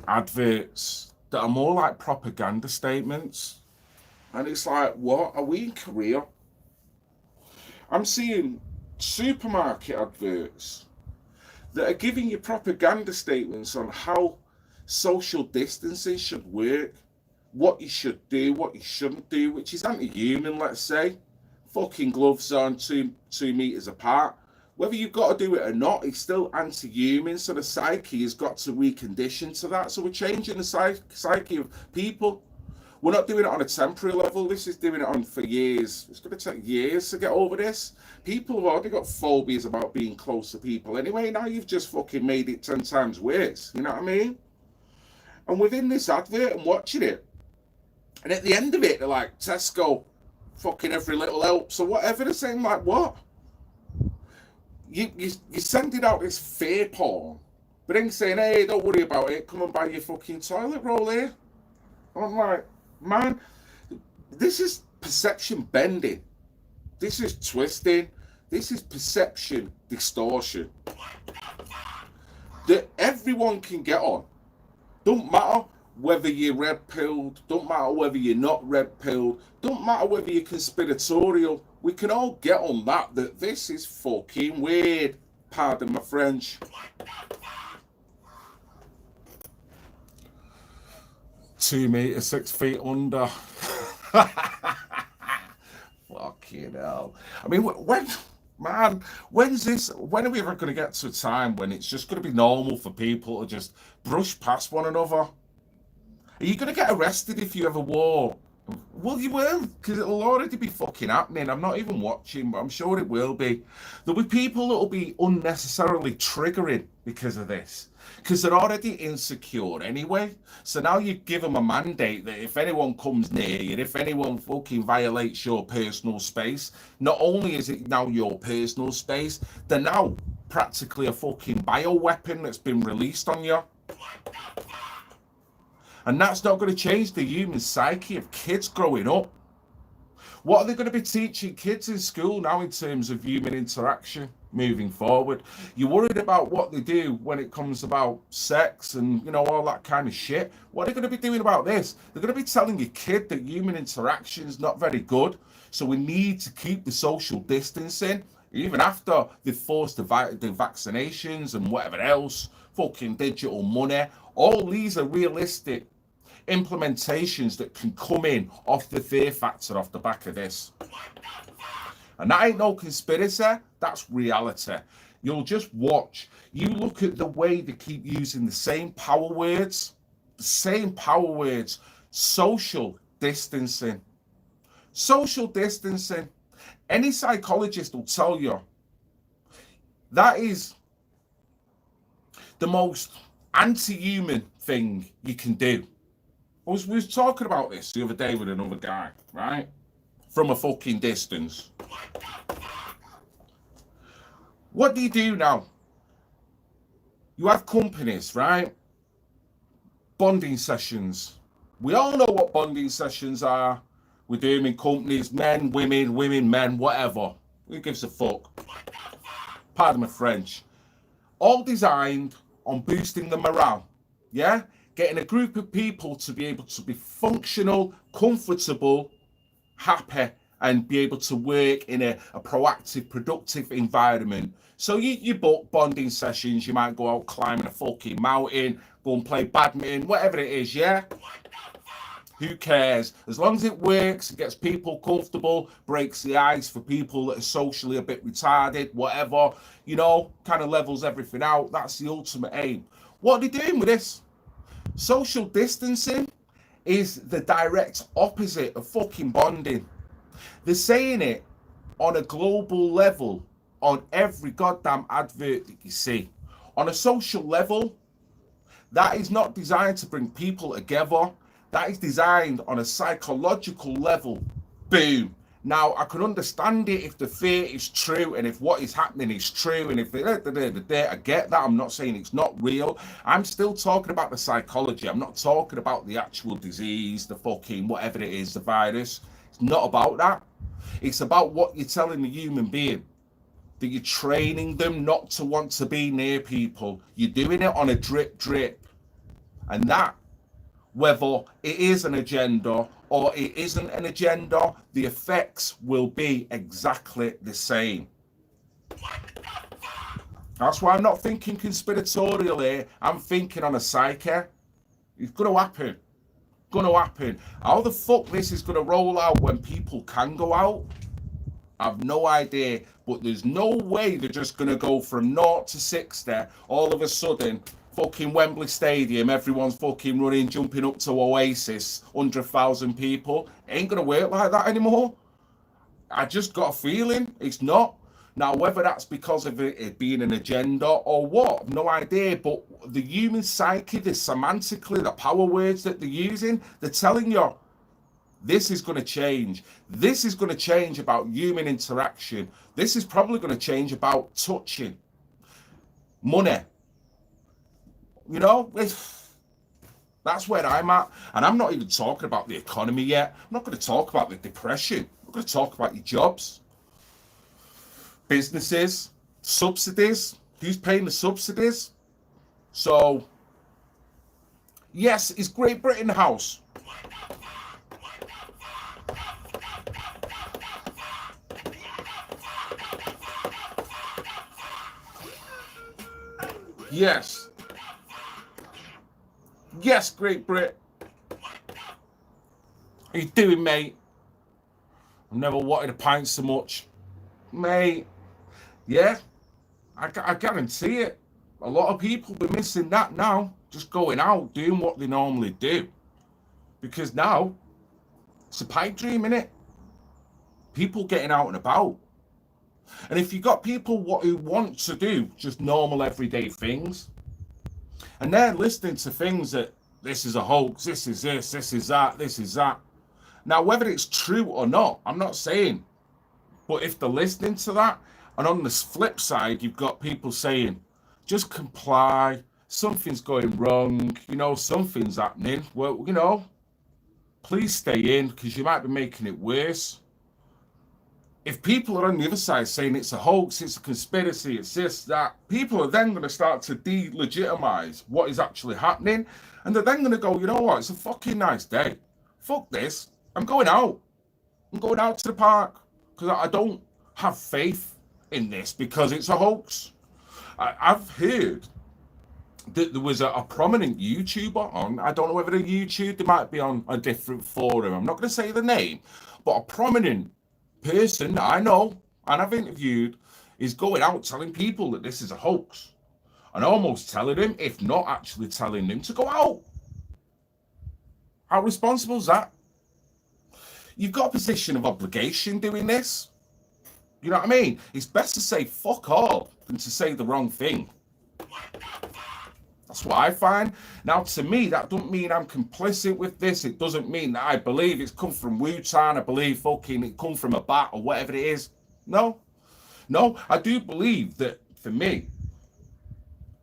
adverts that are more like propaganda statements. And it's like, what? Are we in Korea? I'm seeing supermarket adverts that are giving you propaganda statements on how social distancing should work, what you should do, what you shouldn't do, which is anti-human, let's say. Fucking gloves on 2 meters apart. Whether you've got to do it or not, it's still anti-human, so the psyche has got to recondition to that. So we're changing the psyche of people. We're not doing it on a temporary level. This is doing it on for years. It's going to take years to get over this. People have already got phobias about being close to people anyway. Now you've just fucking made it 10 times worse. You know what I mean? And within this advert, I'm watching it. And at the end of it, they're like, Tesco, fucking every little helps or whatever. They're saying, like, what? You're sending out this fear porn. But then saying, hey, don't worry about it. Come and buy your fucking toilet roll here. I'm like, man, this is perception bending. This is twisting. This is perception distortion that everyone can get on. Don't matter whether you're red-pilled. Don't matter whether you're not red-pilled. Don't matter whether you're conspiratorial. We can all get on that this is fucking weird. Pardon my French. 2 meters, 6 feet under. Fucking hell. I mean, when are we ever going to get to a time when it's just going to be normal for people to just brush past one another? Are you going to get arrested if you ever war? Well, you will, because it'll already be fucking happening. I'm not even watching, but I'm sure it will be. There'll be people that'll be unnecessarily triggering because of this, because they're already insecure anyway. So now you give them a mandate that if anyone comes near you, if anyone fucking violates your personal space, not only is it now your personal space, they're now practically a fucking bioweapon that's been released on you. And that's not going to change the human psyche of kids growing up. What are they going to be teaching kids in school now in terms of human interaction moving forward? You're worried about what they do when it comes about sex and, you know, all that kind of shit. What are they going to be doing about this? They're going to be telling your kid that human interaction is not very good. So we need to keep the social distancing. Even after they've forced the vaccinations and whatever else, fucking digital money, all these are realistic implementations that can come in off the fear factor off the back of this. And that ain't no conspiracy, that's reality. You'll just watch. You look at the way they keep using the same power words, social distancing. Social distancing. Any psychologist will tell you that is the most anti-human thing you can do. We was talking about this the other day with another guy, right? From a fucking distance. What do you do now? You have companies, right? Bonding sessions. We all know what bonding sessions are. We do them in companies, men, women, men, whatever. Who gives a fuck? Pardon my French. All designed on boosting the morale, yeah? Getting a group of people to be able to be functional, comfortable, happy, and be able to work in a proactive, productive environment. So you book bonding sessions, you might go out climbing a fucking mountain, go and play badminton, whatever it is, yeah? Who cares? As long as it works, it gets people comfortable, breaks the ice for people that are socially a bit retarded, whatever, you know, kind of levels everything out. That's the ultimate aim. What are they doing with this? Social distancing is the direct opposite of fucking bonding. They're saying it on a global level on every goddamn advert that you see. On a social level, that is not designed to bring people together. That is designed on a psychological level. Boom. Now, I can understand it if the fear is true and if what is happening is true and if I get that. I'm not saying it's not real. I'm still talking about the psychology. I'm not talking about the actual disease, the fucking whatever it is, the virus. It's not about that. It's about what you're telling the human being. That you're training them not to want to be near people. You're doing it on a drip. And that whether it is an agenda or it isn't an agenda, the effects will be exactly the same. That's why I'm not thinking conspiratorial here. I'm thinking on a psyche. It's going to happen. Going to happen. How the fuck this is going to roll out when people can go out? I've no idea. But there's no way they're just going to go from 0 to 60 all of a sudden. Fucking Wembley Stadium, everyone's fucking running, jumping up to Oasis, 100,000 people. It ain't going to work like that anymore. I just got a feeling it's not. Now, whether that's because of it being an agenda or what, no idea. But the human psyche, the semantically, the power words that they're using, they're telling you this is going to change. This is going to change about human interaction. This is probably going to change about touching. Money. You know, that's where I'm at. And I'm not even talking about the economy yet. I'm not going to talk about the depression. I'm going to talk about your jobs. Businesses, subsidies, who's paying the subsidies? So, yes, is Great Britain house? Yes. Yes, Great Britain. How you doing, mate? I've never wanted a pint so much. Mate. Yeah, I guarantee it. A lot of people be missing that now. Just going out, doing what they normally do. Because now, it's a pipe dream, innit? People getting out and about. And if you got people who want to do just normal everyday things, and they're listening to things that this is a hoax, this is this is that, this is that. Now, whether it's true or not, I'm not saying. But if they're listening to that, and on the flip side, you've got people saying, just comply, something's going wrong, you know, something's happening. Well, you know, please stay in because you might be making it worse. If people are on the other side saying it's a hoax, it's a conspiracy, it's this, that, people are then going to start to delegitimize what is actually happening. And they're then going to go, you know what, it's a fucking nice day. Fuck this. I'm going out. I'm going out to the park because I don't have faith in this because it's a hoax. I've heard that there was a prominent YouTuber on, I don't know whether they're YouTube, they might be on a different forum. I'm not going to say the name, but a prominent person that I know and I've interviewed is going out telling people that this is a hoax and almost telling them, if not actually telling them, to go out. How responsible is that? You've got a position of obligation doing this. You know what I mean? It's best to say fuck all than to say the wrong thing. That's what I find. Now, to me, that doesn't mean I'm complicit with this. It doesn't mean that I believe it's come from Wu-Tang. I believe fucking it come from a bat or whatever it is. No. No, I do believe that, for me,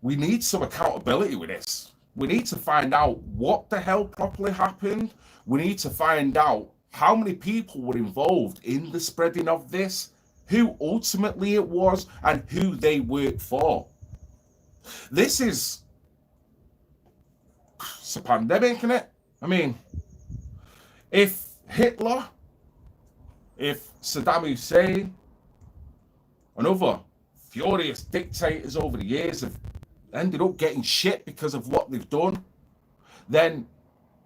we need some accountability with this. We need to find out what the hell properly happened. We need to find out how many people were involved in the spreading of this, who ultimately it was, and who they worked for. This is... it's a pandemic, isn't it? I mean, if Hitler, if Saddam Hussein, and other furious dictators over the years have ended up getting shit because of what they've done, then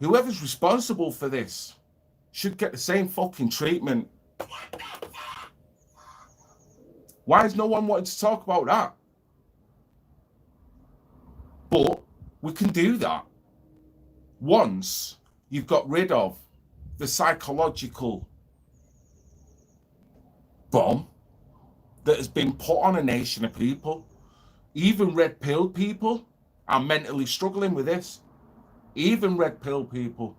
whoever's responsible for this should get the same fucking treatment. Why is no one wanting to talk about that? But we can do that once you've got rid of the psychological bomb that has been put on a nation of people. Even red pill people are mentally struggling with this. Even red pill people.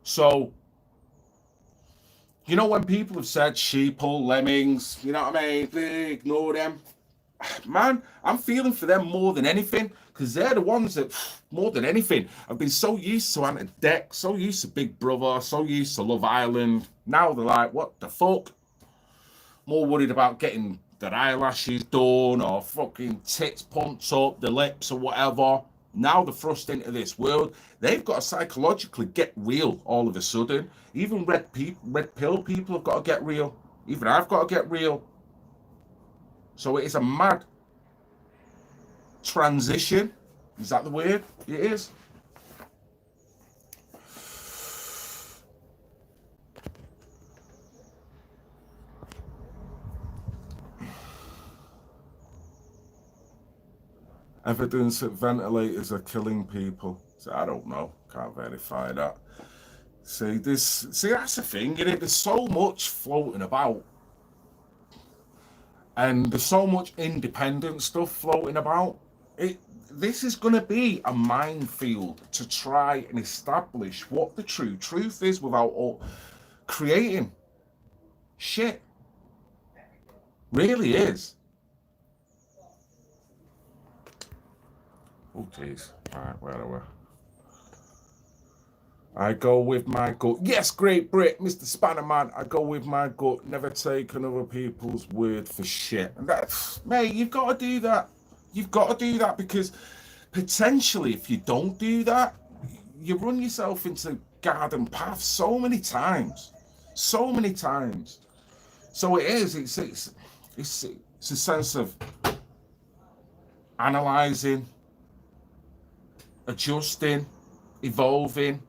So, you know, when people have said sheeple, lemmings, you know what I mean? They ignore them. Man, I'm feeling for them more than anything because they're the ones that, more than anything, have been so used to Ant and Dec, so used to Big Brother, so used to Love Island. Now they're like, what the fuck? More worried about getting their eyelashes done or fucking tits pumped up, the lips or whatever. Now they're thrust into this world. They've got to psychologically get real all of a sudden. Even red pill people have got to get real. Even I've got to get real. So it is a mad transition. Is that the word? It is. Evidence that ventilators are killing people. So I don't know. Can't verify that. See, that's the thing, there's so much floating about. And there's so much independent stuff floating about. This is going to be a minefield to try and establish what the true truth is without creating shit. Really is. Oh, jeez. Right, where are we? I go with my gut. Yes, Great Brit, Mr. Spannerman. I go with my gut. Never take another people's word for shit. And that's, mate, you've got to do that. You've got to do that, because potentially, if you don't do that, you run yourself into garden path so many times. So many times. So it is. It's a sense of analysing, adjusting, evolving,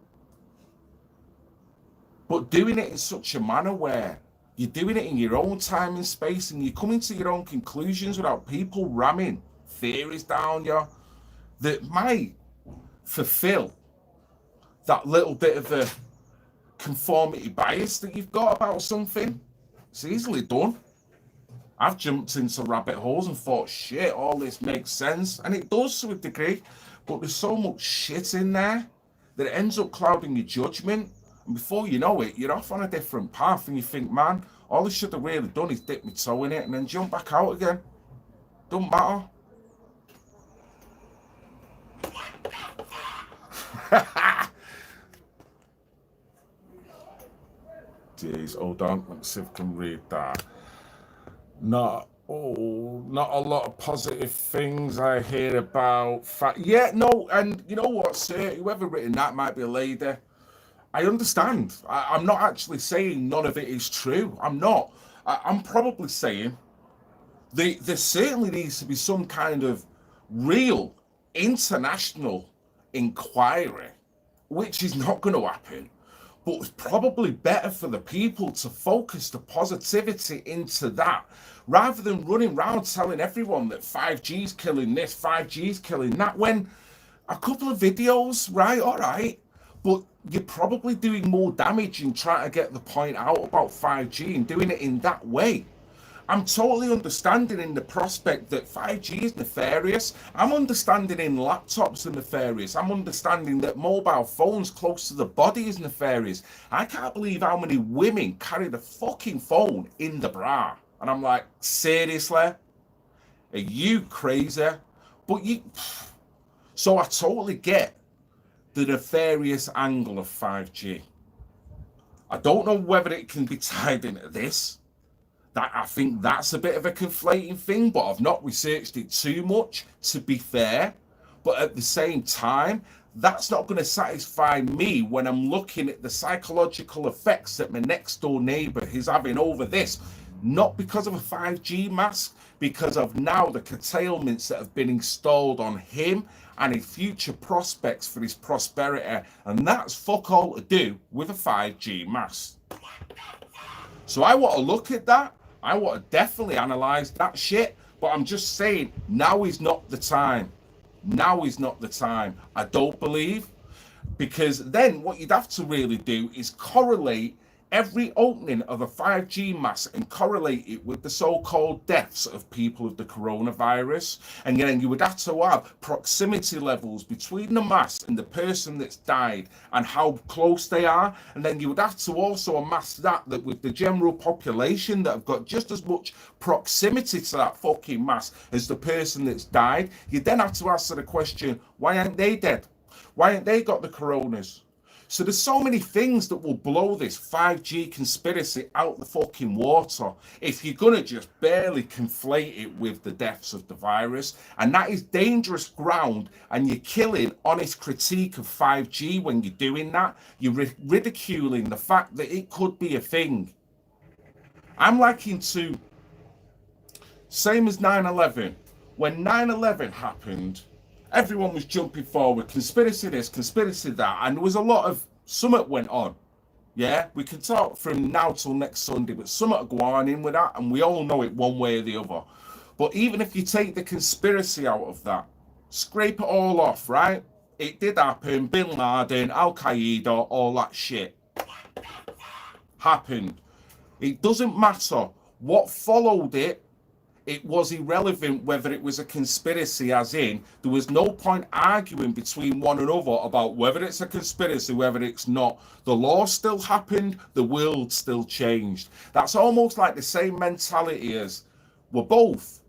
but doing it in such a manner where you're doing it in your own time and space, and you're coming to your own conclusions without people ramming theories down you that might fulfill that little bit of a conformity bias that you've got about something. It's easily done. I've jumped into rabbit holes and thought, shit, all this makes sense. And it does to a degree, but there's so much shit in there that it ends up clouding your judgment. And before you know it, you're off on a different path, and you think, man, all I should have really done is dip my toe in it and then jump back out again. Don't matter. Jeez, hold on, let's see if I can read that. Not a lot of positive things I hear about. Yeah, no, and you know what, sir? Whoever written that might be a lady. I understand. I'm not actually saying none of it is true. I'm not. I'm probably saying there certainly needs to be some kind of real international inquiry, which is not going to happen. But it's probably better for the people to focus the positivity into that, rather than running around telling everyone that 5G is killing this, 5G is killing that, when a couple of videos, right, all right, but you're probably doing more damage in trying to get the point out about 5G and doing it in that way. I'm totally understanding in the prospect that 5G is nefarious. I'm understanding in laptops are nefarious. I'm understanding that mobile phones close to the body is nefarious. I can't believe how many women carry the fucking phone in the bra. And I'm like, seriously? Are you crazy? But so I totally get the nefarious angle of 5G. I don't know whether it can be tied into this. I think that's a bit of a conflating thing, but I've not researched it too much, to be fair. But at the same time, that's not going to satisfy me when I'm looking at the psychological effects that my next door neighbour is having over this. Not because of a 5G mask, because of now the curtailments that have been installed on him and his future prospects for his prosperity. And that's fuck all to do with a 5G mask. So I want to look at that. I want to definitely analyse that shit, but I'm just saying, now is not the time. Now is not the time. I don't believe, because then what you'd have to really do is correlate every opening of a 5G mask and correlate it with the so-called deaths of people of the coronavirus. And then you would have to have proximity levels between the mask and the person that's died and how close they are. And then you would have to also amass that with the general population that have got just as much proximity to that fucking mask as the person that's died. You then have to answer the question, why aren't they dead? Why ain't they got the coronas? So there's so many things that will blow this 5G conspiracy out the fucking water if you're going to just barely conflate it with the deaths of the virus. And that is dangerous ground, and you're killing honest critique of 5G when you're doing that. You're ridiculing the fact that it could be a thing. I'm liking to, same as 9/11. When 9/11 happened, everyone was jumping forward, conspiracy this, conspiracy that, and there was a lot of, something went on. Yeah, we can talk from now till next Sunday, but something go on in with that, and we all know it one way or the other. But even if you take the conspiracy out of that, scrape it all off, right? It did happen, Bin Laden, Al Qaeda, all that shit happened. It doesn't matter what followed it. It was irrelevant whether it was a conspiracy, as in, there was no point arguing between one another about whether it's a conspiracy, whether it's not. The law still happened, the world still changed. That's almost like the same mentality as we're both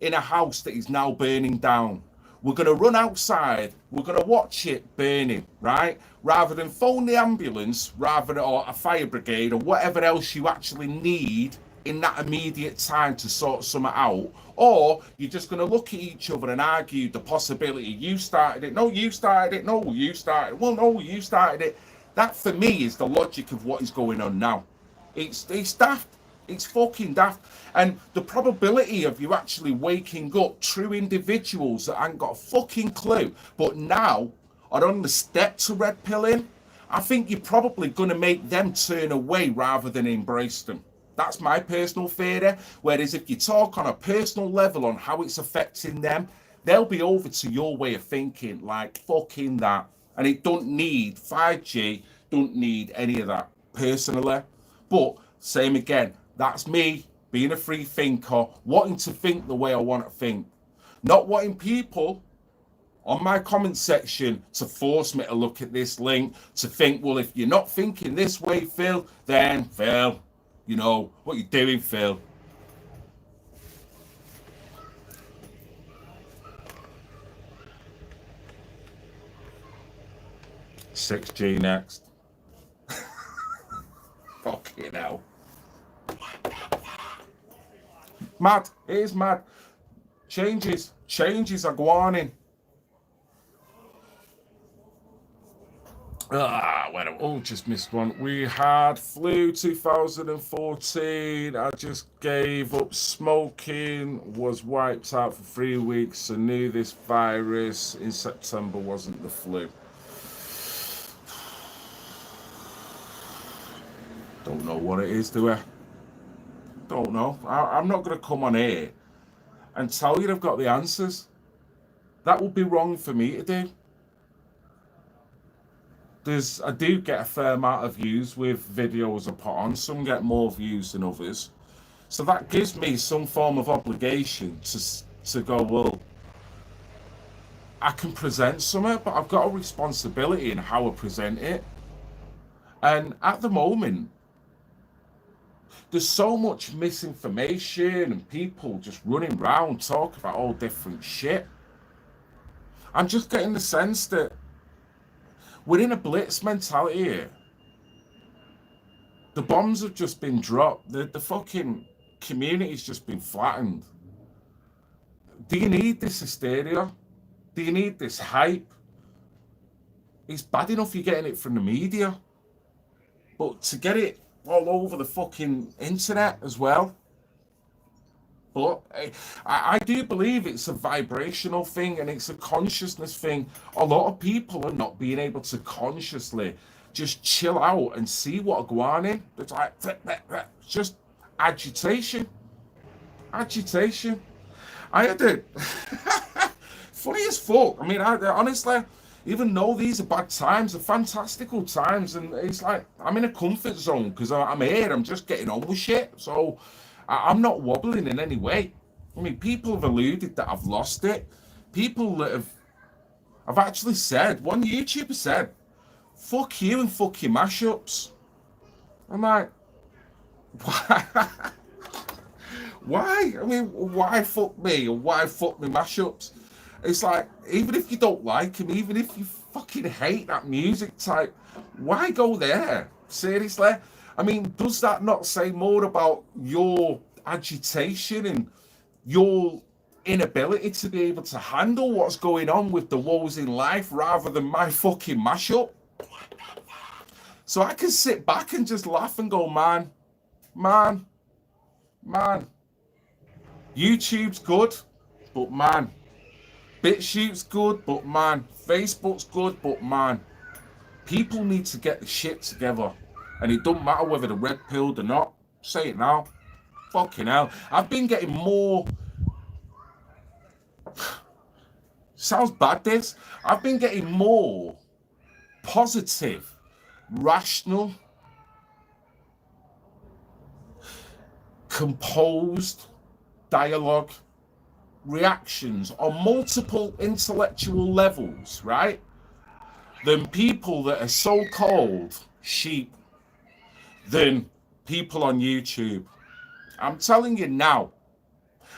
in a house that is now burning down. We're going to run outside, we're going to watch it burning, right? Rather than phone the ambulance, or a fire brigade, or whatever else you actually need in that immediate time to sort something out, or you're just going to look at each other and argue the possibility you started it, no, you started it, no, you started it, well, no, you started it. That for me is the logic of what is going on now. It's daft. It's fucking daft. And the probability of you actually waking up true individuals that ain't got a fucking clue, but now are on the step to red pilling, I think you're probably going to make them turn away rather than embrace them. That's my personal theory. Whereas if you talk on a personal level on how it's affecting them, they'll be over to your way of thinking, like fucking that. And it don't need 5G, don't need any of that personally. But same again, that's me being a free thinker, wanting to think the way I want to think. Not wanting people on my comment section to force me to look at this link, to think, well, if you're not thinking this way, Phil, then Phil, you know, what you doing, Phil? "6G next." Fucking hell. Mad. It is mad. Changes are going on. Just missed one. We had flu 2014. I just gave up smoking, was wiped out for 3 weeks, and knew this virus in September wasn't the flu. Don't know what it is, do I? Don't know. I'm not going to come on here and tell you I've got the answers. That would be wrong for me to do. I do get a fair amount of views with videos I put on. Some get more views than others. So that gives me some form of obligation to go, well, I can present something, but I've got a responsibility in how I present it. And at the moment, there's so much misinformation and people just running around talking about all different shit. I'm just getting the sense that we're in a blitz mentality here. The bombs have just been dropped. The fucking community's just been flattened. Do you need this hysteria? Do you need this hype? It's bad enough you're getting it from the media, but to get it all over the fucking internet as well. But I do believe it's a vibrational thing and it's a consciousness thing. A lot of people are not being able to consciously just chill out and see what are going on in. It's like, it's just agitation. Agitation. I had it. Funny as fuck. I mean, honestly, even though these are bad times, they're fantastical times. And it's like, I'm in a comfort zone because I'm here. I'm just getting on with shit. So I'm not wobbling in any way. I mean, people have alluded that I've lost it. People that I've actually said, one YouTuber said, fuck you and fuck your mashups. I'm like, why? Why? I mean, why fuck me or why fuck me mashups? It's like, even if you don't like him, even if you fucking hate that music type, why go there? Seriously? I mean, does that not say more about your agitation and your inability to be able to handle what's going on with the woes in life rather than my fucking mashup? So I can sit back and just laugh and go, man, man, man. YouTube's good, but man. BitChute's good, but man. Facebook's good, but man. People need to get the shit together. And it don't matter whether they're red pilled or not. Say it now. Fucking hell. I've been getting more. Sounds bad, this. I've been getting more positive, rational, composed dialogue, reactions on multiple intellectual levels, right? Than people that are so-called sheep, than people on YouTube. I'm telling you now.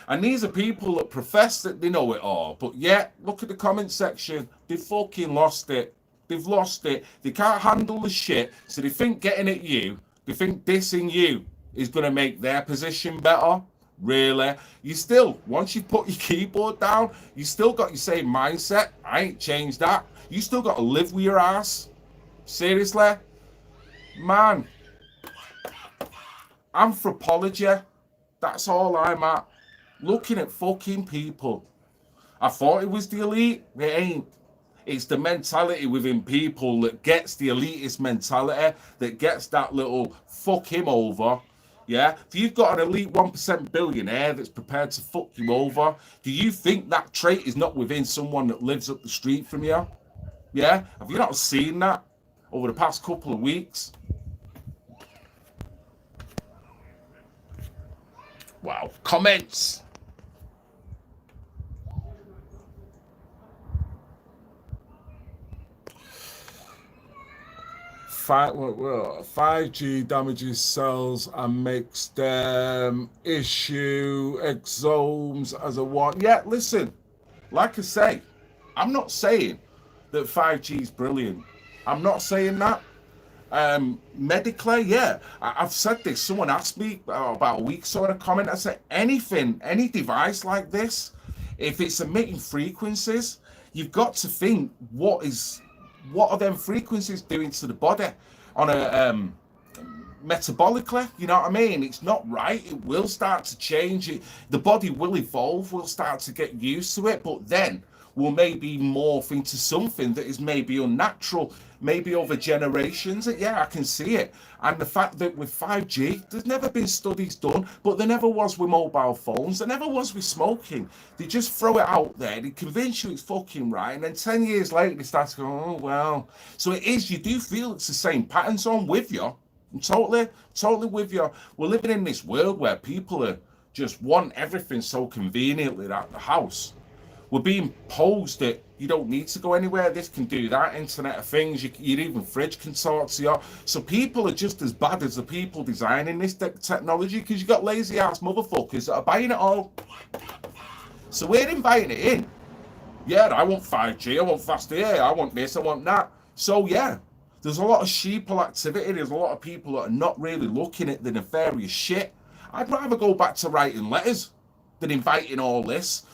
And these are people that profess that they know it all. But yet, look at the comment section. They fucking lost it. They've lost it. They can't handle the shit. So they think getting at you, they think dissing you is going to make their position better. Really? You still, once you put your keyboard down, you still got your same mindset. I ain't changed that. You still got to live with your ass. Seriously? Man. Anthropology. That's all I'm at. Looking at fucking people. I thought it was the elite. It ain't. It's the mentality within people that gets the elitist mentality, that gets that little fuck him over. Yeah? If you've got an elite 1% billionaire that's prepared to fuck you over, do you think that trait is not within someone that lives up the street from you? Yeah? Have you not seen that over the past couple of weeks? Wow. Comments. Well, 5G damages cells and makes them issue exomes as a one. Yeah, listen, like I say, I'm not saying that 5G is brilliant. I'm not saying that. Medically, yeah, I've said this. Someone asked me about a week so in a comment. I said, anything, any device like this, if it's emitting frequencies, you've got to think what are them frequencies doing to the body on a metabolically, you know what I mean? It's not right. It will start to change. The body will evolve. We'll start to get used to it, but then we'll maybe morph into something that is maybe unnatural, maybe over generations. Yeah, I can see it. And the fact that with 5G, there's never been studies done, but there never was with mobile phones. There never was with smoking. They just throw it out there. They convince you it's fucking right. And then 10 years later, they start to go, oh, well. So it is, you do feel it's the same pattern. So I'm with you. I'm totally with you. We're living in this world where people are just want everything so conveniently at the house. We're being posed that you don't need to go anywhere. This can do that. Internet of Things. Your even fridge can talk to you. So people are just as bad as the people designing this technology, because you got lazy ass motherfuckers that are buying it all. So we're inviting it in. Yeah, I want 5G. I want faster. Yeah, I want this. I want that. So yeah, there's a lot of sheeple activity. There's a lot of people that are not really looking at the nefarious shit. I'd rather go back to writing letters than inviting all this.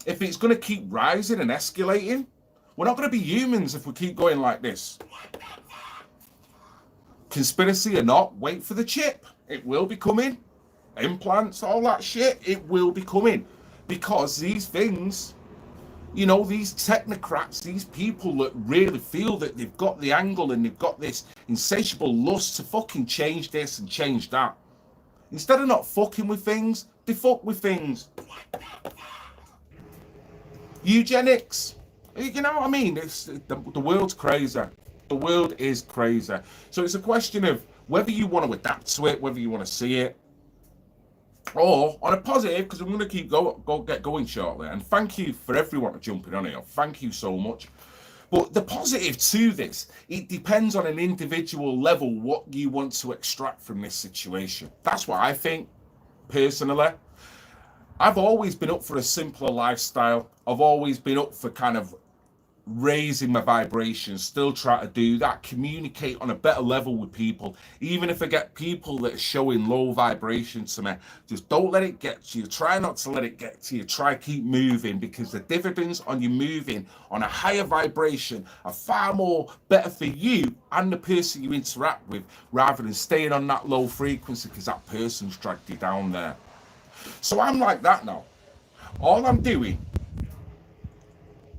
If it's going to keep rising and escalating, we're not going to be humans if we keep going like this. Conspiracy or not, wait for the chip. It will be coming. Implants, all that shit, it will be coming. Because these things, you know, these technocrats, these people that really feel that they've got the angle and they've got this insatiable lust to fucking change this and change that. Instead of not fucking with things, they fuck with things. Eugenics, you know what I mean? The world's crazy. The world is crazy. So it's a question of whether you want to adapt to it, whether you want to see it, or on a positive, because I'm going to keep get going shortly. And thank you for everyone for jumping on here. Thank you so much. But the positive to this, it depends on an individual level what you want to extract from this situation. That's what I think, personally. I've always been up for a simpler lifestyle. I've always been up for kind of raising my vibrations, still try to do that, communicate on a better level with people. Even if I get people that are showing low vibration to me, just don't let it get to you. Try not to let it get to you. Try keep moving, because the dividends on you moving on a higher vibration are far more better for you and the person you interact with, rather than staying on that low frequency because that person's dragged you down there. So I'm like that now. All I'm doing,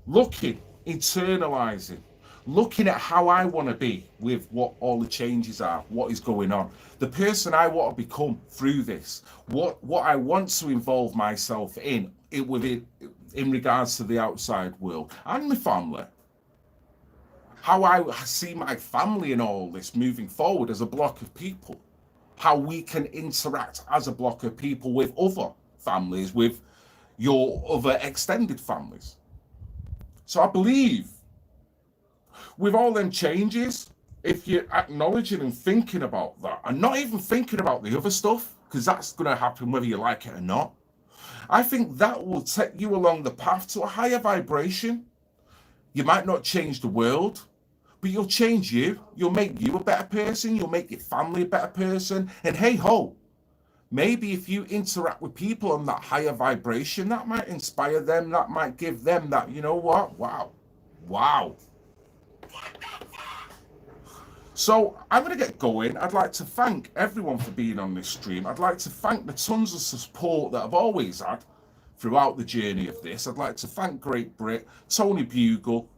looking, internalizing, looking at how I want to be with what all the changes are, what is going on, the person I want to become through this, what I want to involve myself in regards to the outside world and my family, how I see my family in all this moving forward as a block of people, how we can interact as a block of people with other families, with your other extended families. So I believe with all them changes, if you're acknowledging and thinking about that, and not even thinking about the other stuff, because that's going to happen whether you like it or not, I think that will take you along the path to a higher vibration. You might not change the world, but you'll change you. You'll make you a better person. You'll make your family a better person. And hey ho, maybe if you interact with people on that higher vibration, that might inspire them, that might give them that, you know what? Wow. So I'm going to get going. I'd like to thank everyone for being on this stream. I'd like to thank the tons of support that I've always had throughout the journey of this. I'd like to thank Great Brit, Tony Bugle,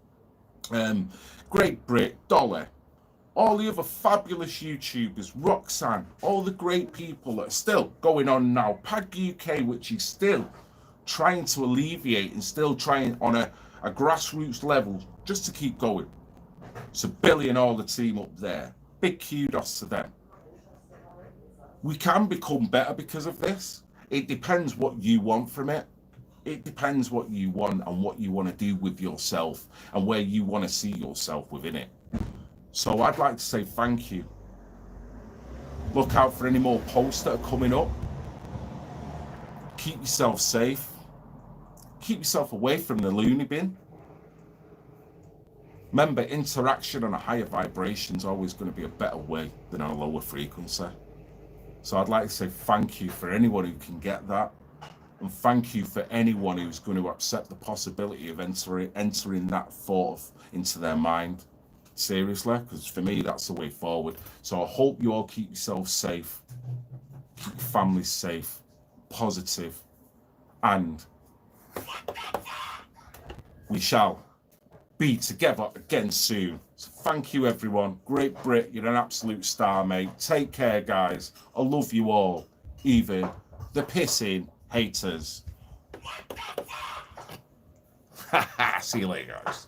Great Brit, Dolly, all the other fabulous YouTubers, Roxanne, all the great people that are still going on now, PAG UK, which is still trying to alleviate and still trying on a grassroots level just to keep going. So Billy and all the team up there, big kudos to them. We can become better because of this. It depends what you want from it. It depends what you want and what you want to do with yourself and where you want to see yourself within it. So I'd like to say thank you. Look out for any more posts that are coming up. Keep yourself safe. Keep yourself away from the loony bin. Remember, interaction on a higher vibration is always going to be a better way than on a lower frequency. So I'd like to say thank you for anyone who can get that. And thank you for anyone who's going to accept the possibility of entering that thought into their mind. Seriously, because for me, that's the way forward. So I hope you all keep yourselves safe, keep your families safe, positive, and we shall be together again soon. So thank you, everyone. Great Brit, you're an absolute star, mate. Take care, guys. I love you all, even the pissing haters. See you later, guys.